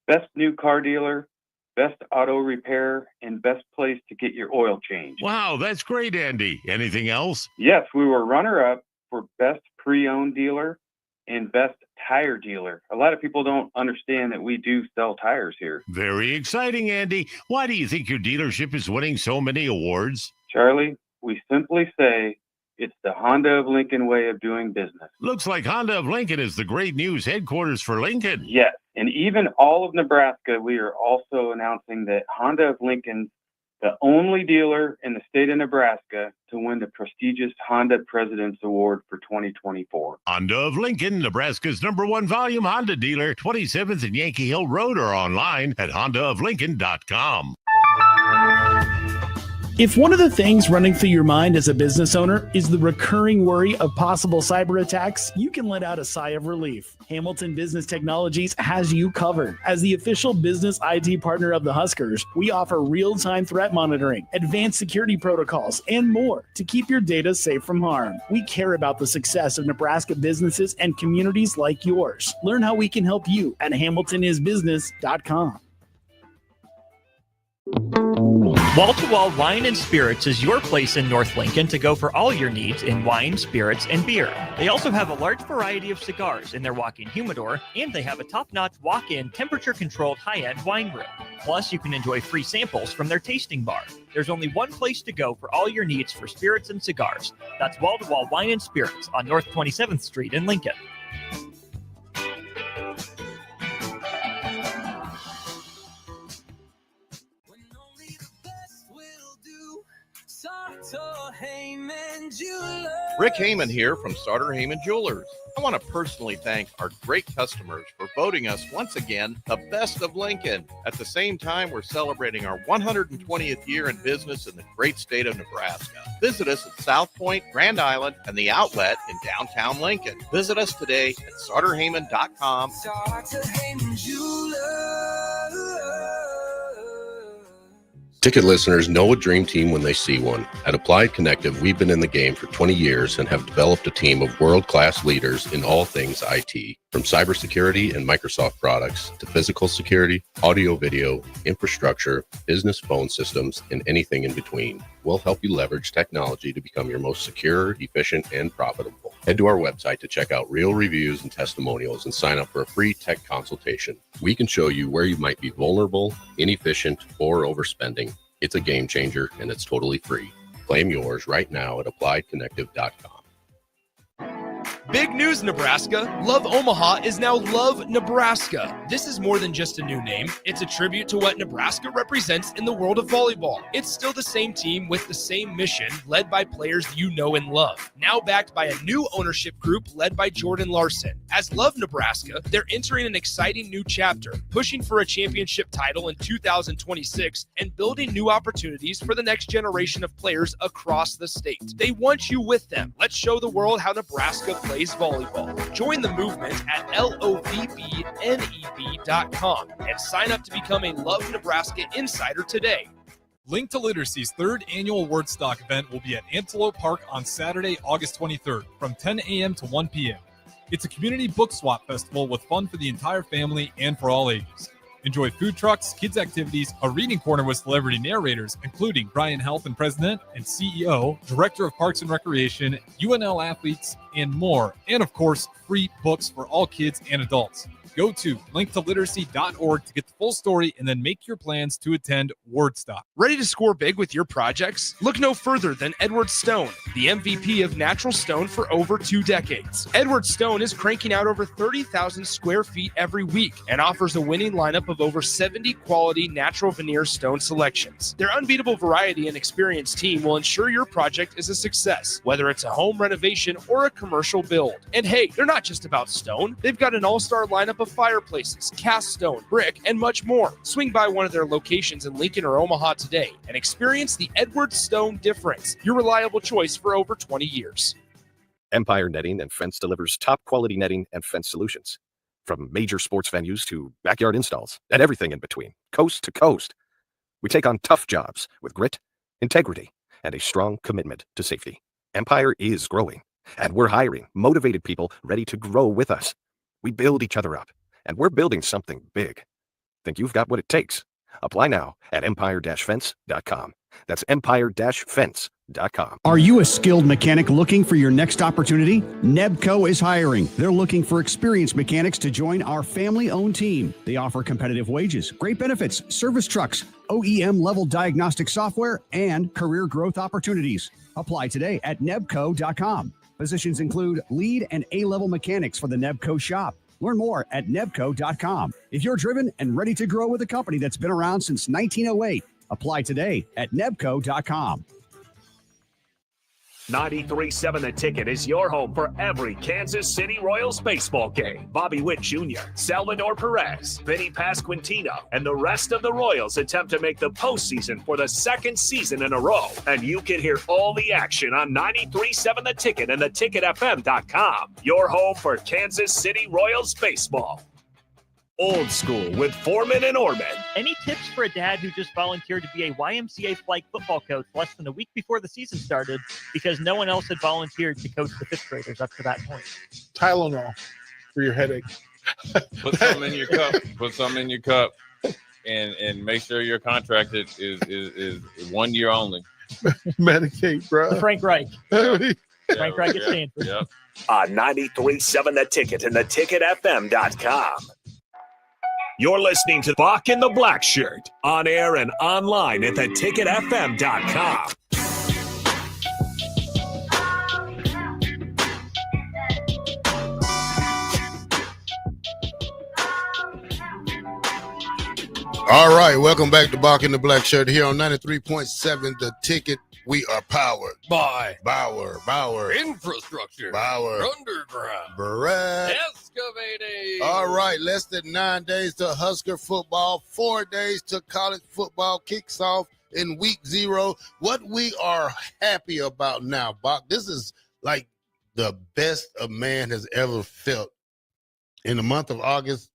Best New Car Dealer, Best Auto Repair, and Best Place to Get Your Oil Changed. Wow, that's great, Andy. Anything else? Yes, we were runner-up for Best Pre-Owned Dealer and Best Tire Dealer. A lot of people don't understand that we do sell tires here. Very exciting, Andy. Why do you think your dealership is winning so many awards? Charlie, we simply say it's the Honda of Lincoln way of doing business. Looks like Honda of Lincoln is the great news headquarters for Lincoln. Yes, and even all of Nebraska, we are also announcing that Honda of Lincoln's the only dealer in the state of Nebraska to win the prestigious Honda President's Award for 2024. Honda of Lincoln, Nebraska's #1 volume Honda dealer, 27th and Yankee Hill Road, or online at hondaoflincoln.com. If one of the things running through your mind as a business owner is the recurring worry of possible cyber attacks, you can let out a sigh of relief. Hamilton Business Technologies has you covered. As the official business IT partner of the Huskers, we offer real-time threat monitoring, advanced security protocols, and more to keep your data safe from harm. We care about the success of Nebraska businesses and communities like yours. Learn how we can help you at hamiltonisbusiness.com. Wall-to-Wall Wine and Spirits is your place in North Lincoln to go for all your needs in wine, spirits, and beer. They also have a large variety of cigars in their walk-in humidor, and they have a top-notch walk-in temperature-controlled high-end wine room. Plus, you can enjoy free samples from their tasting bar. There's only one place to go for all your needs for spirits and cigars. That's Wall-to-Wall Wine and Spirits on North 27th Street in Lincoln. Rick Heyman here from Sartor Heyman Jewelers. I want to personally thank our great customers for voting us once again the best of Lincoln. At the same time, we're celebrating our 120th year in business in the great state of Nebraska. Visit us at South Point, Grand Island, and the Outlet in downtown Lincoln. Visit us today at sartorheyman.com. Sartor Heyman Jewelers. Ticket listeners know a dream team when they see one. At Applied Connective, we've been in the game for 20 years and have developed a team of world-class leaders in all things IT, from cybersecurity and Microsoft products to physical security, audio-video, infrastructure, business phone systems, and anything in between. We'll help you leverage technology to become your most secure, efficient, and profitable. Head to our website to check out real reviews and testimonials and sign up for a free tech consultation. We can show you where you might be vulnerable, inefficient, or overspending. It's a game changer, and it's totally free. Claim yours right now at appliedconnective.com. Big news, Nebraska. Love Omaha is now Love Nebraska. This is more than just a new name. It's a tribute to what Nebraska represents in the world of volleyball. It's still the same team with the same mission, led by players you know and love. Now backed by a new ownership group led by Jordan Larson. As Love Nebraska, they're entering an exciting new chapter, pushing for a championship title in 2026 and building new opportunities for the next generation of players across the state. They want you with them. Let's show the world how Nebraska plays volleyball. Join the movement at lovneb.com and sign up to become a Love Nebraska Insider today. Link to Literacy's third annual Wordstock event will be at Antelope Park on Saturday, August 23rd from 10 a.m. to 1 p.m. It's a community book swap festival with fun for the entire family and for all ages. Enjoy food trucks, kids' activities, a reading corner with celebrity narrators, including Brian Helton, President and CEO, Director of Parks and Recreation, UNL athletes, and more. And of course, free books for all kids and adults. Go to linktoliteracy.org to get the full story and then make your plans to attend Wordstock. Ready to score big with your projects? Look no further than Edward Stone, the MVP of natural stone for over 2 decades. Edward Stone is cranking out over 30,000 square feet every week and offers a winning lineup of over 70 quality natural veneer stone selections. Their unbeatable variety and experienced team will ensure your project is a success, whether it's a home renovation or a commercial build. And hey, they're not just about stone. They've got an all-star lineup of fireplaces, cast stone, brick, and much more. Swing by one of their locations in Lincoln or Omaha today and experience the Edward Stone difference, your reliable choice for over 20 years. Empire Netting and Fence delivers top quality netting and fence solutions. From major sports venues to backyard installs and everything in between, coast to coast. We take on tough jobs with grit, integrity, and a strong commitment to safety. Empire is growing, and we're hiring motivated people ready to grow with us. We build each other up, and we're building something big. Think you've got what it takes? Apply now at empire-fence.com. That's empire-fence.com. Are you a skilled mechanic looking for your next opportunity? Nebco is hiring. They're looking for experienced mechanics to join our family-owned team. They offer competitive wages, great benefits, service trucks, OEM-level diagnostic software, and career growth opportunities. Apply today at nebco.com. Positions include lead and A-level mechanics for the Nebco shop. Learn more at nebco.com. If you're driven and ready to grow with a company that's been around since 1908, apply today at nebco.com. 93.7 The Ticket is your home for every Kansas City Royals baseball game. Bobby Witt Jr., Salvador Perez, Vinny Pasquantino, and the rest of the Royals attempt to make the postseason for the second season in a row. And you can hear all the action on 93.7 The Ticket and theticketfm.com. Your home for Kansas City Royals baseball. Old School with Foreman and Orman. Any tips for a dad who just volunteered to be a YMCA flag football coach less than a week before the season started because no one else had volunteered to coach the fifth graders up to that point? Tylenol for your headache. Put some in your cup. Put some in your cup, and make sure your contract is 1 year only. Medicate, bro. Frank Reich. Frank Reich at Stanford. Yep. On 93.7 The Ticket and theticketfm.com. You're listening to Bock and the Blackshirt on air and online at theticketfm.com. All right, welcome back to Bock and the Blackshirt here on 93.7 The Ticket. We are powered by Bauer Infrastructure, Bauer Underground, Barrett Excavating. All right, less than 9 days to Husker football, 4 days to college football kicks off in week 0. What we are happy about now, Bock, this is like the best a man has ever felt in the month of August,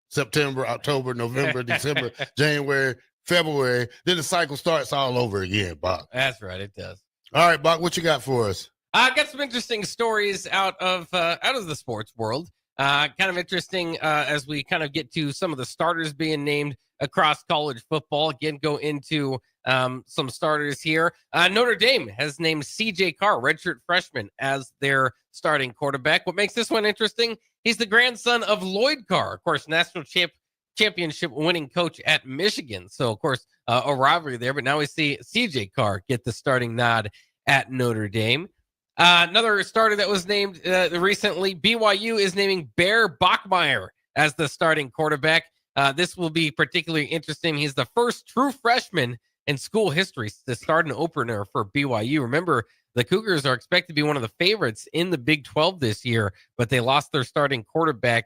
September, October, November, December, January, February, then the cycle starts all over again, Bach. That's right, it does. All right, Bach, what you got for us? I got some interesting stories out of the sports world. Kind of interesting as we kind of get to some of the starters being named across college football. Again, go into some starters here. Notre Dame has named C.J. Carr, redshirt freshman, as their starting quarterback. What makes this one interesting? He's the grandson of Lloyd Carr, of course, national championship winning coach at Michigan. So, of course, a rivalry there. But now we see C.J. Carr get the starting nod at Notre Dame. Another starter that was named recently, BYU is naming Bear Bachmeier as the starting quarterback. This will be particularly interesting. He's the first true freshman in school history to start an opener for BYU. Remember, the Cougars are expected to be one of the favorites in the Big 12 this year, but they lost their starting quarterback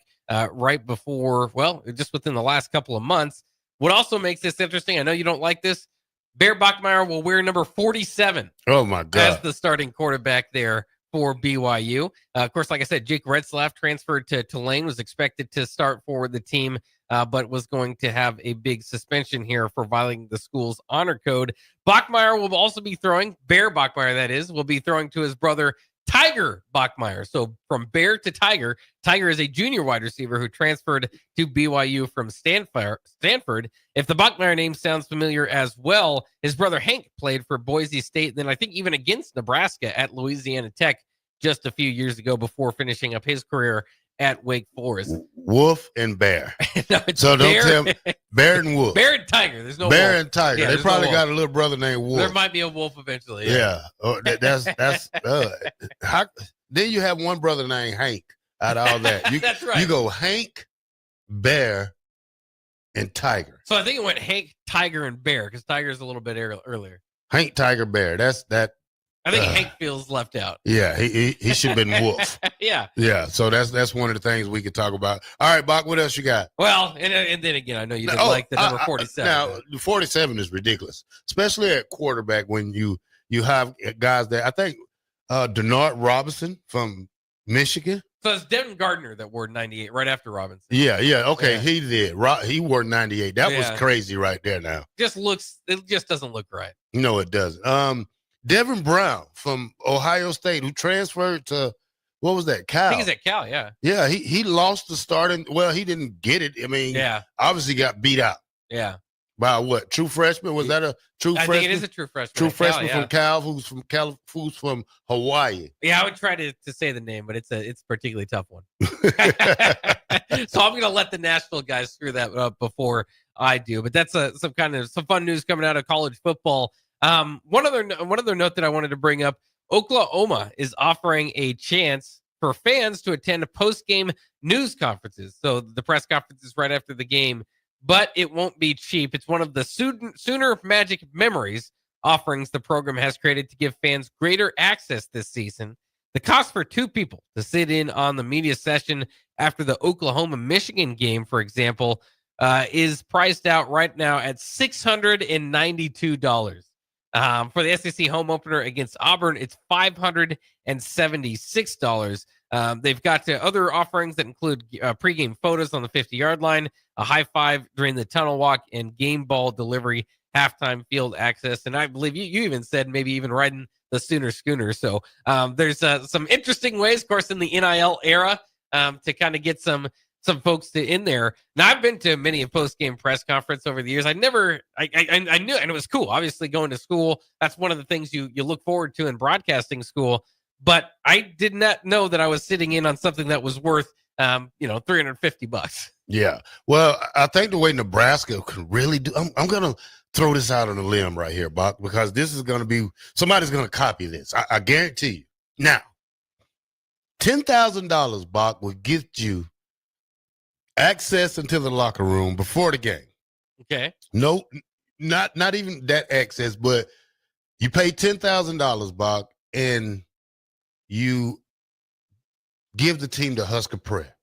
right before, just within the last couple of months. What also makes this interesting, I know you don't like this, Bear Bachmeier will wear number 47. Oh, my God. As the starting quarterback there for BYU. Of course, like I said, Jake Retzlaff transferred to Tulane, was expected to start for the team, but was going to have a big suspension here for violating the school's honor code. Bachmeier will also be throwing, Bear Bachmeier that is, will be throwing to his brother Tiger Bachmeier. So from Bear to Tiger, Tiger is a junior wide receiver who transferred to BYU from Stanford. If the Bachmeier name sounds familiar as well, his brother Hank played for Boise State, and then I think even against Nebraska at Louisiana Tech just a few years ago before finishing up his career at Wake Forest. Wolf and Bear. No, it's so Bear. don't tell me. Bear and Wolf. Bear and Tiger. There's no Bear wolf. and Tiger. Yeah, they there's probably no got wolf. a little brother named Wolf. There might be a wolf eventually. Yeah. Oh, that's then you have one brother named Hank out of all that. You, That's right. You go Hank, Bear, and Tiger. So I think it went Hank, Tiger, and Bear because Tiger's a little bit earlier. Hank, Tiger, Bear. That's that. I think Hank feels left out. Yeah, he should have been Wolf. Yeah. Yeah, so that's one of the things we could talk about. All right, Bach, what else you got? Well, and then again, I know you didn't like the number 47. Now, the 47 is ridiculous, especially at quarterback when you have guys that I think Denard Robinson from Michigan. So it's Devin Gardner that wore 98 right after Robinson. Yeah. Okay, yeah. He did. He wore 98. That was crazy right there now. It just doesn't look right. No, it doesn't. Devin Brown from Ohio State, who transferred to, what was that, Cal? I think he's at Cal, yeah. Yeah, he lost the starting. Well, he didn't get it. I mean, obviously got beat out. Yeah. By what? True freshman? Was that a true freshman? I think it is a true freshman. True freshman from Cal, who's from Hawaii. Yeah, I would try to say the name, but it's a particularly tough one. So I'm going to let the national guys screw that up before I do. But that's some fun news coming out of college football. One other note that I wanted to bring up: Oklahoma is offering a chance for fans to attend post-game news conferences. So the press conferences right after the game, but it won't be cheap. It's one of the Sooner Magic Memories offerings the program has created to give fans greater access this season. The cost for two people to sit in on the media session after the Oklahoma-Michigan game, for example, is priced out right now at $692. For the SEC home opener against Auburn, it's $576. They've got other offerings that include pregame photos on the 50-yard line, a high five during the tunnel walk, and game ball delivery, halftime field access. And I believe you even said maybe even riding the Sooner Schooner. So there's some interesting ways, of course, in the NIL era to kind of get some folks in there. Now, I've been to many a post-game press conference over the years. I knew, and it was cool. Obviously, going to school, that's one of the things you look forward to in broadcasting school. But I did not know that I was sitting in on something that was worth, $350. Yeah. Well, I think the way Nebraska can really do, I'm going to throw this out on a limb right here, Bach, because this is going to be, somebody's going to copy this. I guarantee you. Now, $10,000, Bach, will get you access into the locker room before the game. Okay. No, not even that access, but you pay $10,000, Bach, and you give the team the Husker prayer.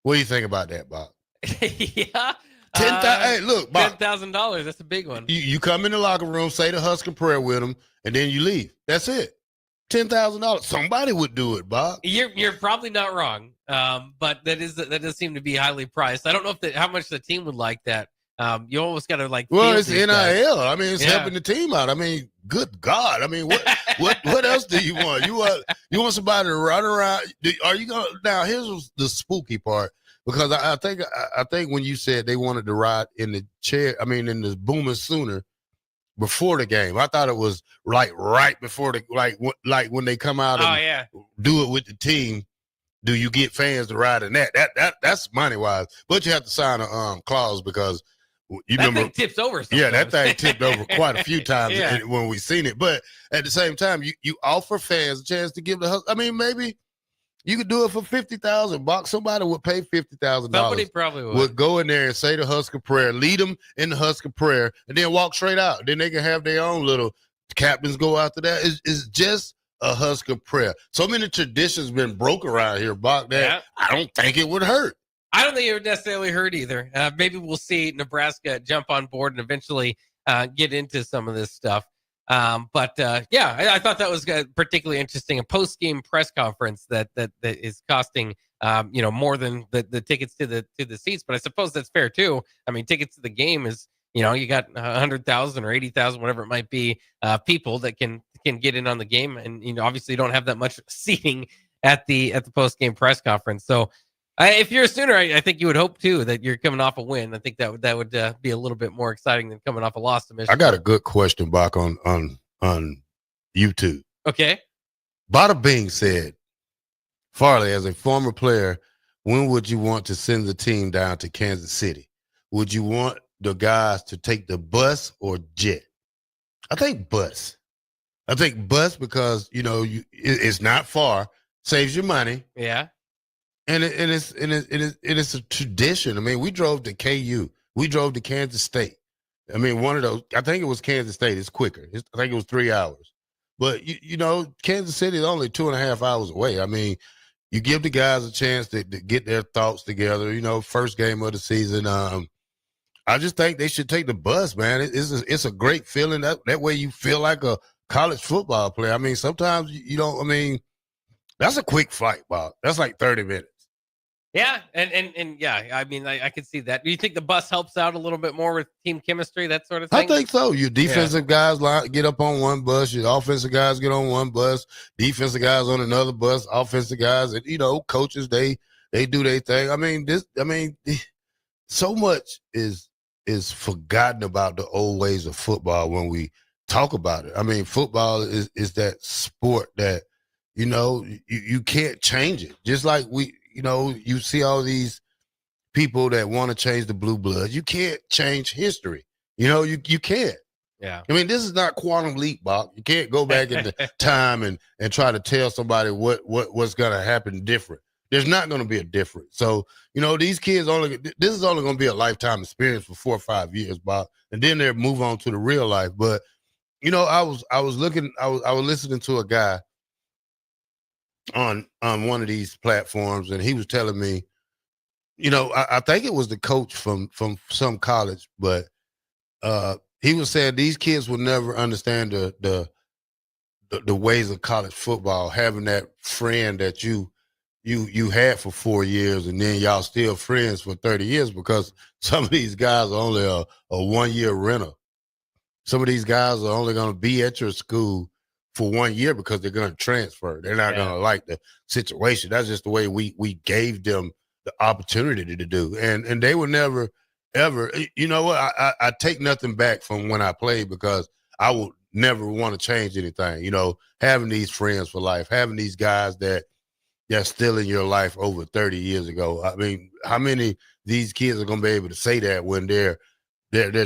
What do you think about that, Bach? Yeah. Hey, look, Bach. $10,000. That's a big one. You come in the locker room, say the Husker prayer with them, and then you leave. That's it. $10,000. Somebody would do it, Bob. You're probably not wrong, but that does seem to be highly priced. I don't know how much the team would like that. You almost got to like. Well, it's these NIL. guys. I mean, it's helping the team out. I mean, good God. I mean, what else do you want? You want somebody to run around? Are you gonna now? Here's the spooky part, because I think when you said they wanted to ride in the chair, I mean in the Boomer Sooner before the game, I thought it was like right before the like when they come out and do it with the team. Do you get fans to ride in that? That's money wise, but you have to sign a clause because. You that remember, thing tips over. Yeah, that thing tipped over quite a few times Yeah. when we seen it. But at the same time, you offer fans a chance to give the. I mean, maybe you could do it for $50,000. Somebody would pay $50,000. Somebody probably would go in there and say the Husker prayer, lead them in the Husker prayer, and then walk straight out. Then they can have their own little captains go after that. It's just a Husker prayer. So many traditions been broke around here, Bock, that I don't think it would hurt. I don't think it would necessarily hurt either. Maybe we'll see Nebraska jump on board and eventually get into some of this stuff. I thought that was particularly interesting. A post-game press conference that is costing more than the tickets to the seats, but I suppose that's fair too. I mean, tickets to the game is you got 100,000 or 80,000, whatever it might be, people that can get in on the game, and obviously you don't have that much seating at the post-game press conference. So. If you're a Sooner, I think you would hope too that you're coming off a win. I think that would be a little bit more exciting than coming off a loss to Michigan. I got a good question, Bock, on YouTube. Okay. Bada Bing said, Farley, as a former player, when would you want to send the team down to Kansas City? Would you want the guys to take the bus or jet? I think bus. Because it's not far, saves you money. Yeah. And it's a tradition. I mean, we drove to KU. We drove to Kansas State. I mean, one of those, I think it was Kansas State. It's quicker. I think it was 3 hours. But, Kansas City is only 2.5 hours away. I mean, you give the guys a chance to get their thoughts together, first game of the season. I just think they should take the bus, man. It's a great feeling. That way you feel like a college football player. I mean, sometimes you don't, that's a quick flight, Bob. That's like 30 minutes. Yeah, and yeah, I mean, I could see that. Do you think the bus helps out a little bit more with team chemistry, that sort of thing? I think so. Your defensive guys get up on one bus. Your offensive guys get on one bus. Defensive guys on another bus. Offensive guys, and coaches they do their thing. I mean, so much is forgotten about the old ways of football when we talk about it. I mean, football is that sport that you can't change it. Just like you see all these people that want to change the blue bloods. You can't change history. You can't. Yeah. I mean, this is not quantum leap, Bob. You can't go back into time and try to tell somebody what's going to happen different. There's not going to be a difference. So, these kids this is only going to be a lifetime experience for 4 or 5 years, Bob. And then they'll move on to the real life. But, I was listening to a guy on one of these platforms, and he was telling me, I think it was the coach from some college, but he was saying these kids will never understand the ways of college football, having that friend that you had for 4 years, and then y'all still friends for 30 years, because some of these guys are only a 1 year rental. Some of these guys are only going to be at your school for 1 year because they're going to transfer. They're not going to like the situation. That's just the way we gave them the opportunity to do. And they were never, ever, I take nothing back from when I played, because I would never want to change anything. Having these friends for life, having these guys that's still in your life over 30 years ago. I mean, how many of these kids are going to be able to say that when they're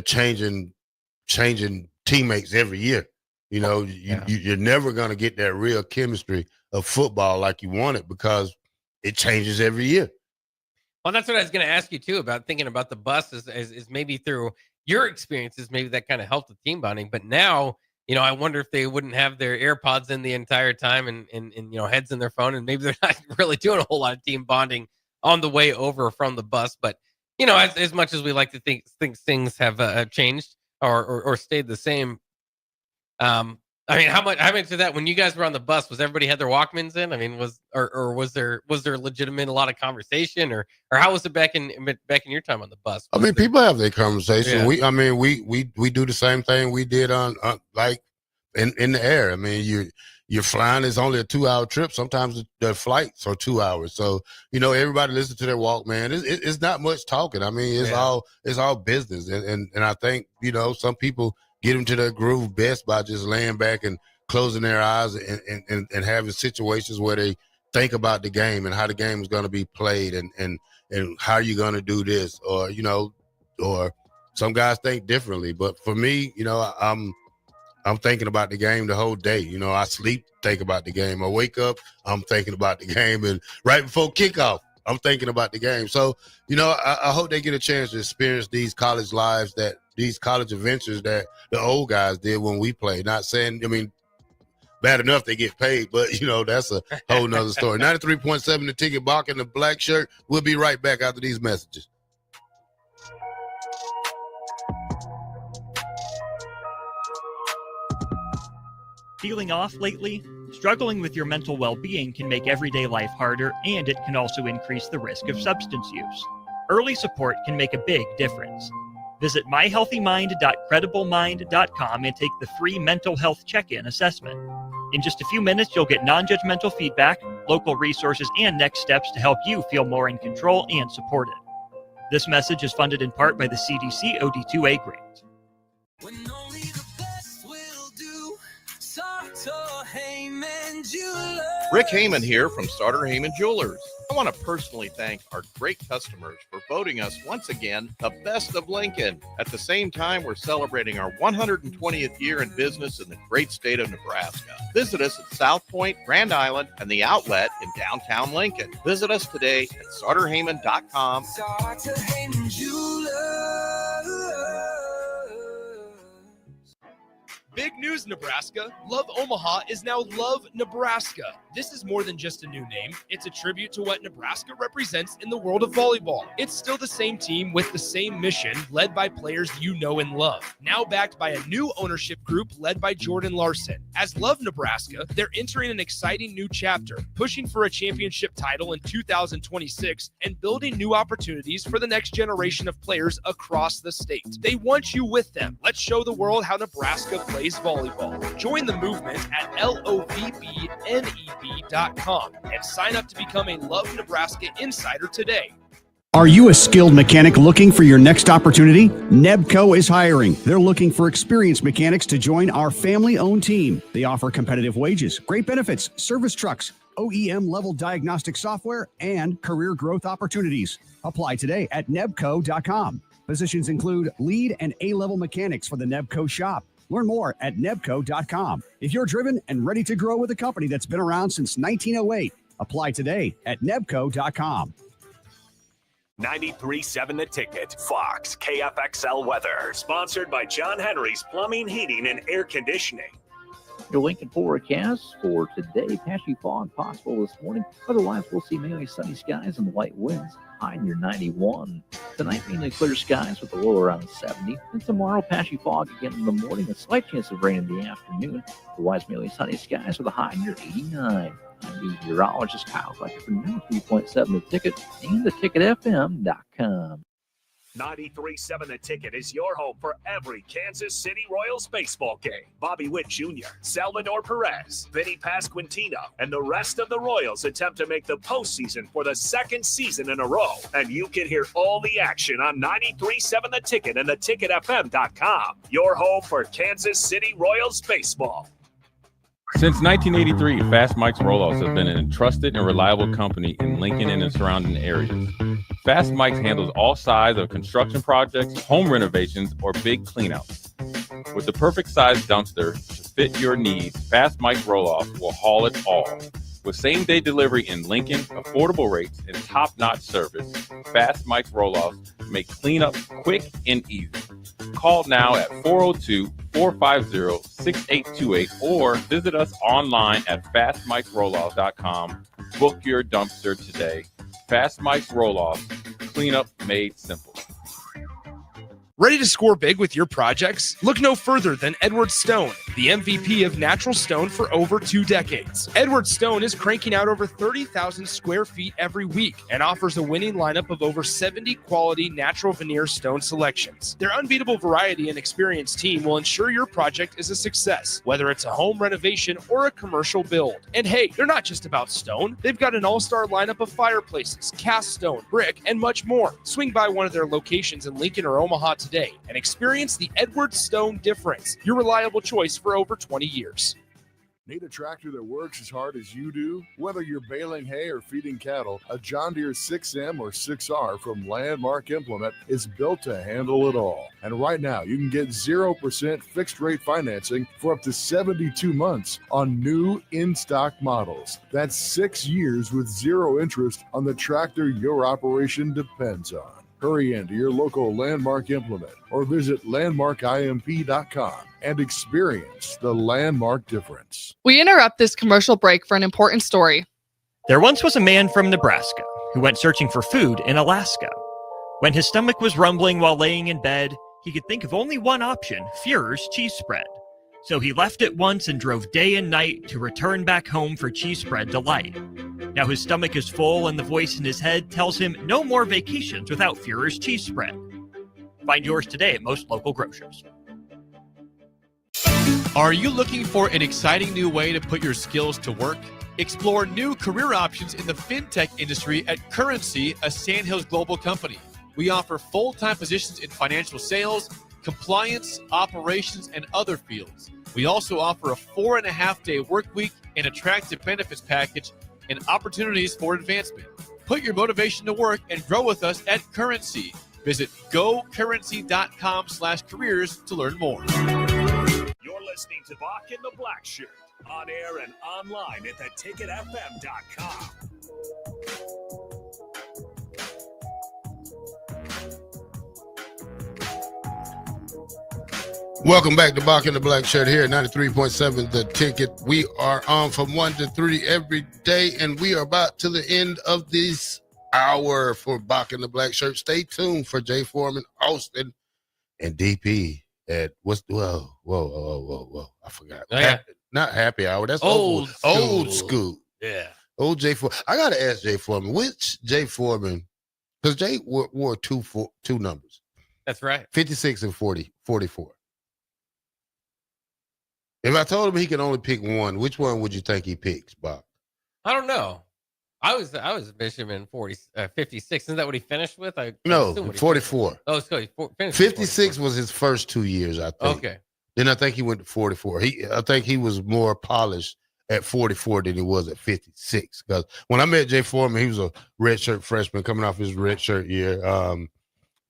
changing teammates every year? You're never going to get that real chemistry of football like you want it, because it changes every year. Well, that's what I was going to ask you too, about thinking about the bus is maybe through your experiences, maybe that kind of helped the team bonding. But now, I wonder if they wouldn't have their AirPods in the entire time and heads in their phone, and maybe they're not really doing a whole lot of team bonding on the way over from the bus. But, as much as we like to think things have changed or stayed the same, I mean, how much of that when you guys were on the bus was everybody had their Walkmans in? I mean, was there legitimate a lot of conversation or how was it back in your time on the bus? I mean, people have their conversation. Yeah. We do the same thing we did on like in the air. I mean, you're flying. It's only a 2-hour trip. Sometimes the flights are 2 hours. So everybody listens to their Walkman. It's not much talking. I mean, it's all business. And I think some people get into their groove best by just laying back and closing their eyes and having situations where they think about the game and how the game is going to be played and how you're going to do this or some guys think differently. But for me, I'm thinking about the game the whole day. I sleep, think about the game. I wake up, I'm thinking about the game. And right before kickoff, I'm thinking about the game. So, I hope they get a chance to experience these college lives, these college adventures that the old guys did when we played. Not saying, bad enough they get paid, but, that's a whole nother story. 93.7 The Ticket, Bock The Blackshirt. We'll be right back after these messages. Feeling off lately? Struggling with your mental well-being can make everyday life harder, and it can also increase the risk of substance use. Early support can make a big difference. Visit myhealthymind.crediblemmind.com and take the free mental health check-in assessment. In just a few minutes, you'll get non-judgmental feedback, local resources, and next steps to help you feel more in control and supported. This message is funded in part by the CDC OD2A grant. Rick Heyman here from Starter Heyman Jewelers. I want to personally thank our great customers for voting us once again the best of Lincoln. At the same time, we're celebrating our 120th year in business in the great state of Nebraska. Visit us at South Point, Grand Island, and the Outlet in downtown Lincoln. Visit us today at starterheyman.com. Starter Heyman Jewelers. Big news, Nebraska. Love Omaha is now Love Nebraska. This is more than just a new name. It's a tribute to what Nebraska represents in the world of volleyball. It's still the same team with the same mission, led by players you know and love. Now backed by a new ownership group led by Jordan Larson. As Love Nebraska, they're entering an exciting new chapter, pushing for a championship title in 2026 and building new opportunities for the next generation of players across the state. They want you with them. Let's show the world how Nebraska plays volleyball. Join the movement at lovebneb.com and sign up to become a Love Nebraska Insider today. Are you a skilled mechanic looking for your next opportunity? Nebco is hiring. They're looking for experienced mechanics to join our family-owned team. They offer competitive wages, great benefits, service trucks, OEM-level diagnostic software, and career growth opportunities. Apply today at nebco.com. Positions include lead and A-level mechanics for the Nebco shop. Learn more at nebco.com. If you're driven and ready to grow with a company that's been around since 1908, apply today at nebco.com. 93.7 The Ticket, Fox, KFXL weather. Sponsored by John Henry's Plumbing, Heating, and Air Conditioning. Your Lincoln forecast for today, patchy fog possible this morning. Otherwise, we'll see mainly sunny skies and light winds. High near 91. Tonight, mainly clear skies with a low around 70. And tomorrow, patchy fog again in the morning. A slight chance of rain in the afternoon. Otherwise, mainly sunny skies with a high near 89. I'm meteorologist Kyle Fletcher from 93.7 The Ticket and theticketfm.com. 93.7 The Ticket is your home for every Kansas City Royals baseball game. Bobby Witt Jr., Salvador Perez, Vinny Pasquantino, and the rest of the Royals attempt to make the postseason for the second season in a row. And you can hear all the action on 93.7 The Ticket and theticketfm.com. Your home for Kansas City Royals baseball. Since 1983, Fast Mike's Roll-Offs has been an trusted and reliable company in Lincoln and the surrounding areas. Fast Mike's handles all sides of construction projects, home renovations, or big cleanouts. With the perfect size dumpster to fit your needs, Fast Mike's Roll-Offs will haul it all. With same-day delivery in Lincoln, affordable rates, and top-notch service, Fast Mike's Roll-Offs make cleanup quick and easy. Call now at 402-450-6828 or visit us online at fastmikesrolloff.com. Book your dumpster today. Fast Mike's Roll-Off, cleanup made simple. Ready to score big with your projects? Look no further than Edward Stone, the MVP of natural stone for over 2 decades. Edward Stone is cranking out over 30,000 square feet every week and offers a winning lineup of over 70 quality natural veneer stone selections. Their unbeatable variety and experienced team will ensure your project is a success, whether it's a home renovation or a commercial build. And hey, they're not just about stone. They've got an all-star lineup of fireplaces, cast stone, brick, and much more. Swing by one of their locations in Lincoln or Omaha today and experience the Edward Stone difference, your reliable choice for over 20 years. Need a tractor that works as hard as you do? Whether you're baling hay or feeding cattle, a John Deere 6M or 6R from Landmark Implement is built to handle it all. And right now, you can get 0% fixed rate financing for up to 72 months on new in-stock models. That's 6 years with 0 interest on the tractor your operation depends on. Hurry into your local Landmark Implement or visit landmarkimp.com and experience the Landmark difference. We interrupt this commercial break for an important story. There once was a man from Nebraska who went searching for food in Alaska. When his stomach was rumbling while laying in bed, he could think of only one option, Fuhrer's cheese spread. So he left at once and drove day and night to return back home for cheese spread delight. Now his stomach is full and the voice in his head tells him no more vacations without Fuhrer's cheese spread. Find yours today at most local grocers. Are you looking for an exciting new way to put your skills to work? Explore new career options in the fintech industry at Currency, a Sandhills global company. We offer full-time positions in financial sales, compliance, operations, and other fields. We also offer a 4.5-day work week, an attractive benefits package, and opportunities for advancement. Put your motivation to work and grow with us at Currency. Visit gocurrency.com/careers to learn more. You're listening to Bock the Blackshirt on air and online at theticketfm.com. Welcome back to Bock the Blackshirt here at 93.7 The Ticket. We are on from 1 to 3 every day, and we are about to the end of this hour for Bock the Blackshirt. Stay tuned for Jay Foreman, Austin, and DP at what's whoa. I forgot. Oh, yeah. Not happy hour. That's Old school. Yeah. Old Jay Foreman. I gotta ask Jay Foreman, which Jay Foreman, because Jay wore two numbers. That's right. 56 and 44. If I told him he could only pick one, which one would you think he picks, Bob? I don't know. I was envisioning him in 56. Isn't that what he finished with? No, 44. Oh, so he finished 56 was his first 2 years, I think. Okay. Then I think he went to 44. I think he was more polished at 44 than he was at 56. Because when I met Jay Foreman, he was a redshirt freshman coming off his redshirt year.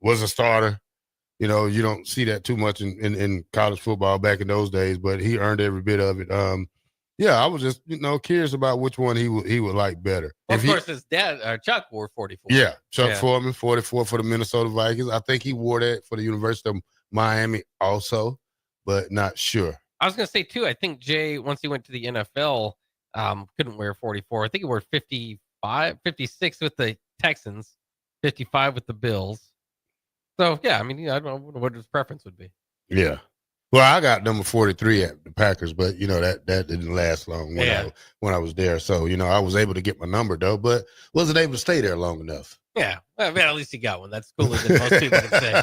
Was a starter. You know, you don't see that too much in college football back in those days, but he earned every bit of it. Yeah, I was just, curious about which one he would like better. Well, of course, his dad, Chuck, wore 44. Yeah, Chuck Foreman, 44 for the Minnesota Vikings. I think he wore that for the University of Miami also, but not sure. I was going to say, too, I think Jay, once he went to the NFL, couldn't wear 44. I think he wore 55, 56 with the Texans, 55 with the Bills. So, yeah, I mean, I don't know what his preference would be. Yeah. Well, I got number 43 at the Packers, but, that didn't last long when I was there. So, I was able to get my number, though, but wasn't able to stay there long enough. Yeah. Well, man, at least he got one. That's cooler than most people can say.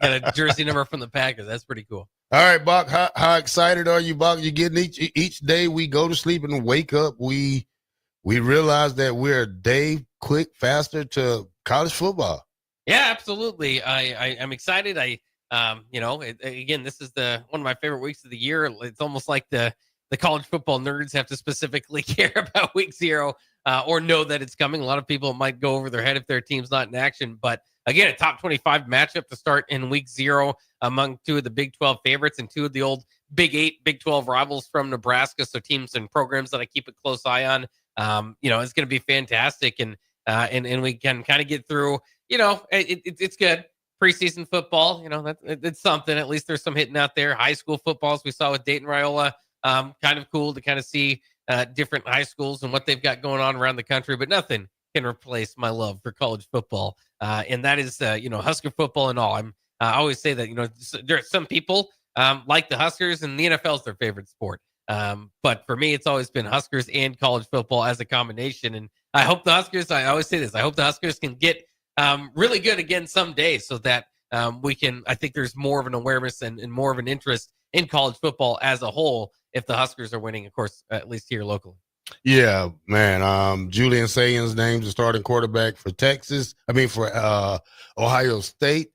Got a jersey number from the Packers. That's pretty cool. All right, Bock, how excited are you, Bock? You're getting each day we go to sleep and wake up, we realize that we're a day faster to college football. Yeah, absolutely. I'm excited. Again, this is one of my favorite weeks of the year. It's almost like the college football nerds have to specifically care about week 0 or know that it's coming. A lot of people might go over their head if their team's not in action. But again, a top 25 matchup to start in week 0 among 2 of the Big 12 favorites and 2 of the old Big 8, Big 12 rivals from Nebraska. So teams and programs that I keep a close eye on. It's going to be fantastic. And we can kind of get through. It's good. Preseason football, it's something. At least there's some hitting out there. High school footballs we saw with Dayton Raiola, kind of cool to kind of see different high schools and what they've got going on around the country. But nothing can replace my love for college football, and that is Husker football and all. I always say that there are some people like the Huskers, and the NFL is their favorite sport. But for me, it's always been Huskers and college football as a combination. And I hope the Huskers, I always say this, I hope the Huskers can get really good again someday so that I think there's more of an awareness and more of an interest in college football as a whole if the Huskers are winning, of course, at least here locally. Yeah, man. Julian Sayans named the starting quarterback for Ohio State.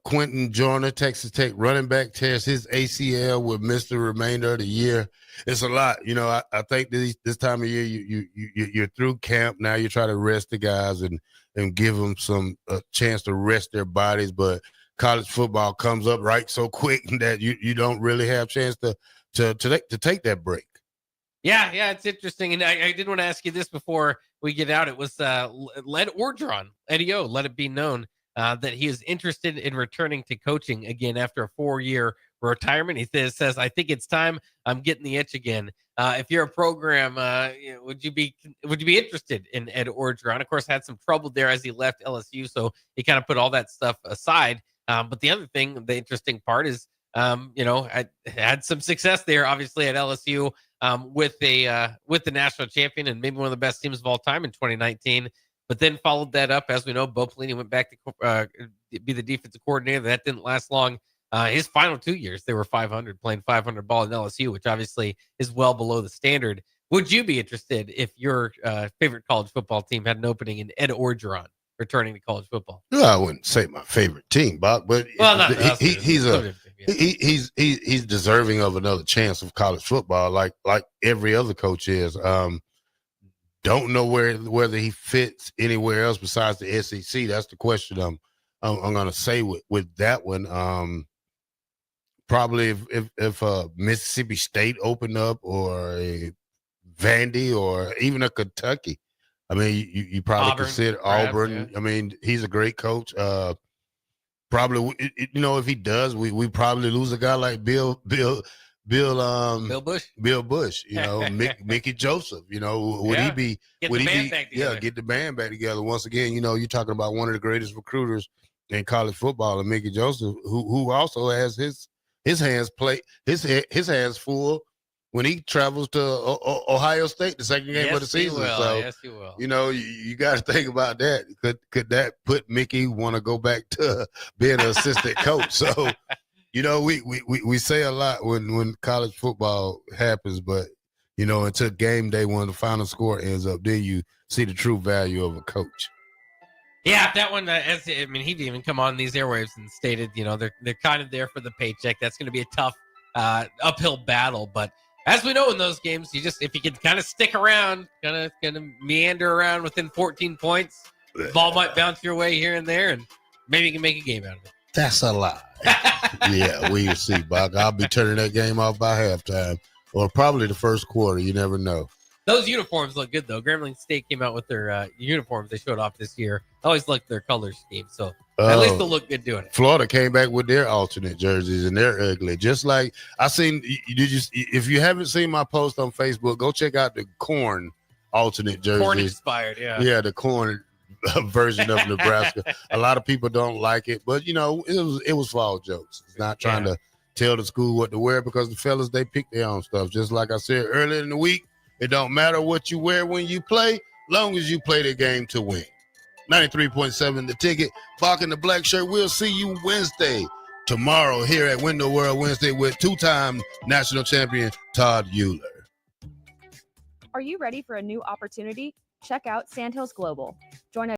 Quentin Joyner, Texas Tech running back, tears his ACL, will miss the remainder of the year. It's a lot. I think this time of year you're through camp. Now you try to rest the guys and give them a chance to rest their bodies. But college football comes up right so quick that you don't really have a chance to take that break. Yeah, it's interesting. And I did want to ask you this before we get out. It was Led Orgeron, Eddie O, let it be known that he is interested in returning to coaching again after a 4-year retirement. He says, I think it's time. I'm getting the itch again. If you're a program, would you be interested in Ed Orgeron? Of course, had some trouble there as he left LSU, so he kind of put all that stuff aside. But the other thing, the interesting part is, I had some success there, obviously at LSU with the national champion and maybe one of the best teams of all time in 2019. But then followed that up, as we know, Bo Pelini went back to be the defensive coordinator. That didn't last long. His final 2 years, they were 500, playing 500 ball in LSU, which obviously is well below the standard. Would you be interested if your favorite college football team had an opening in Ed Orgeron returning to college football? No, I wouldn't say my favorite team, Bob, but he's deserving of another chance of college football, like every other coach is. Don't know whether he fits anywhere else besides the SEC. That's the question I'm going to say with that one. Probably if Mississippi State opened up, or a Vandy, or even a Kentucky. I mean, you probably consider Auburn. Yeah. I mean, he's a great coach. Probably, if he does, we probably lose a guy like Bill Bush. Mickey Joseph. Would he be? Get the band back together once again. You're talking about one of the greatest recruiters in college football, and Mickey Joseph, who also has his hands full when he travels to Ohio State the second game of the season. Yes, he will. You got to think about that. Could that put Mickey want to go back to being an assistant coach? So, we say a lot when college football happens, but until game day when the final score ends up, then you see the true value of a coach. Yeah, that one. He'd even come on these airwaves and stated, they're kind of there for the paycheck. That's going to be a tough uphill battle, but as we know in those games, if you can kind of stick around, kind of meander around within 14 points, the ball might bounce your way here and there, and maybe you can make a game out of it. That's a lie. Yeah, we'll see, Buck. I'll be turning that game off by halftime, or probably the first quarter. You never know. Those uniforms look good, though. Grambling State came out with their uniforms they showed off this year. I always liked their color scheme, so at least they'll look good doing it. Florida came back with their alternate jerseys, and they're ugly. Just like I seen. If you haven't seen my post on Facebook, go check out the corn alternate jerseys. Corn inspired, yeah. Yeah, the corn version of Nebraska. A lot of people don't like it, but it was for all jokes. It's not trying to tell the school what to wear, because the fellas, they pick their own stuff. Just like I said earlier in the week, it don't matter what you wear when you play, long as you play the game to win. 93.7 The Ticket. Bock the Blackshirt. We'll see you Wednesday, tomorrow, here at Window World Wednesday with two-time national champion Todd Euler. Are you ready for a new opportunity? Check out Sandhills Global.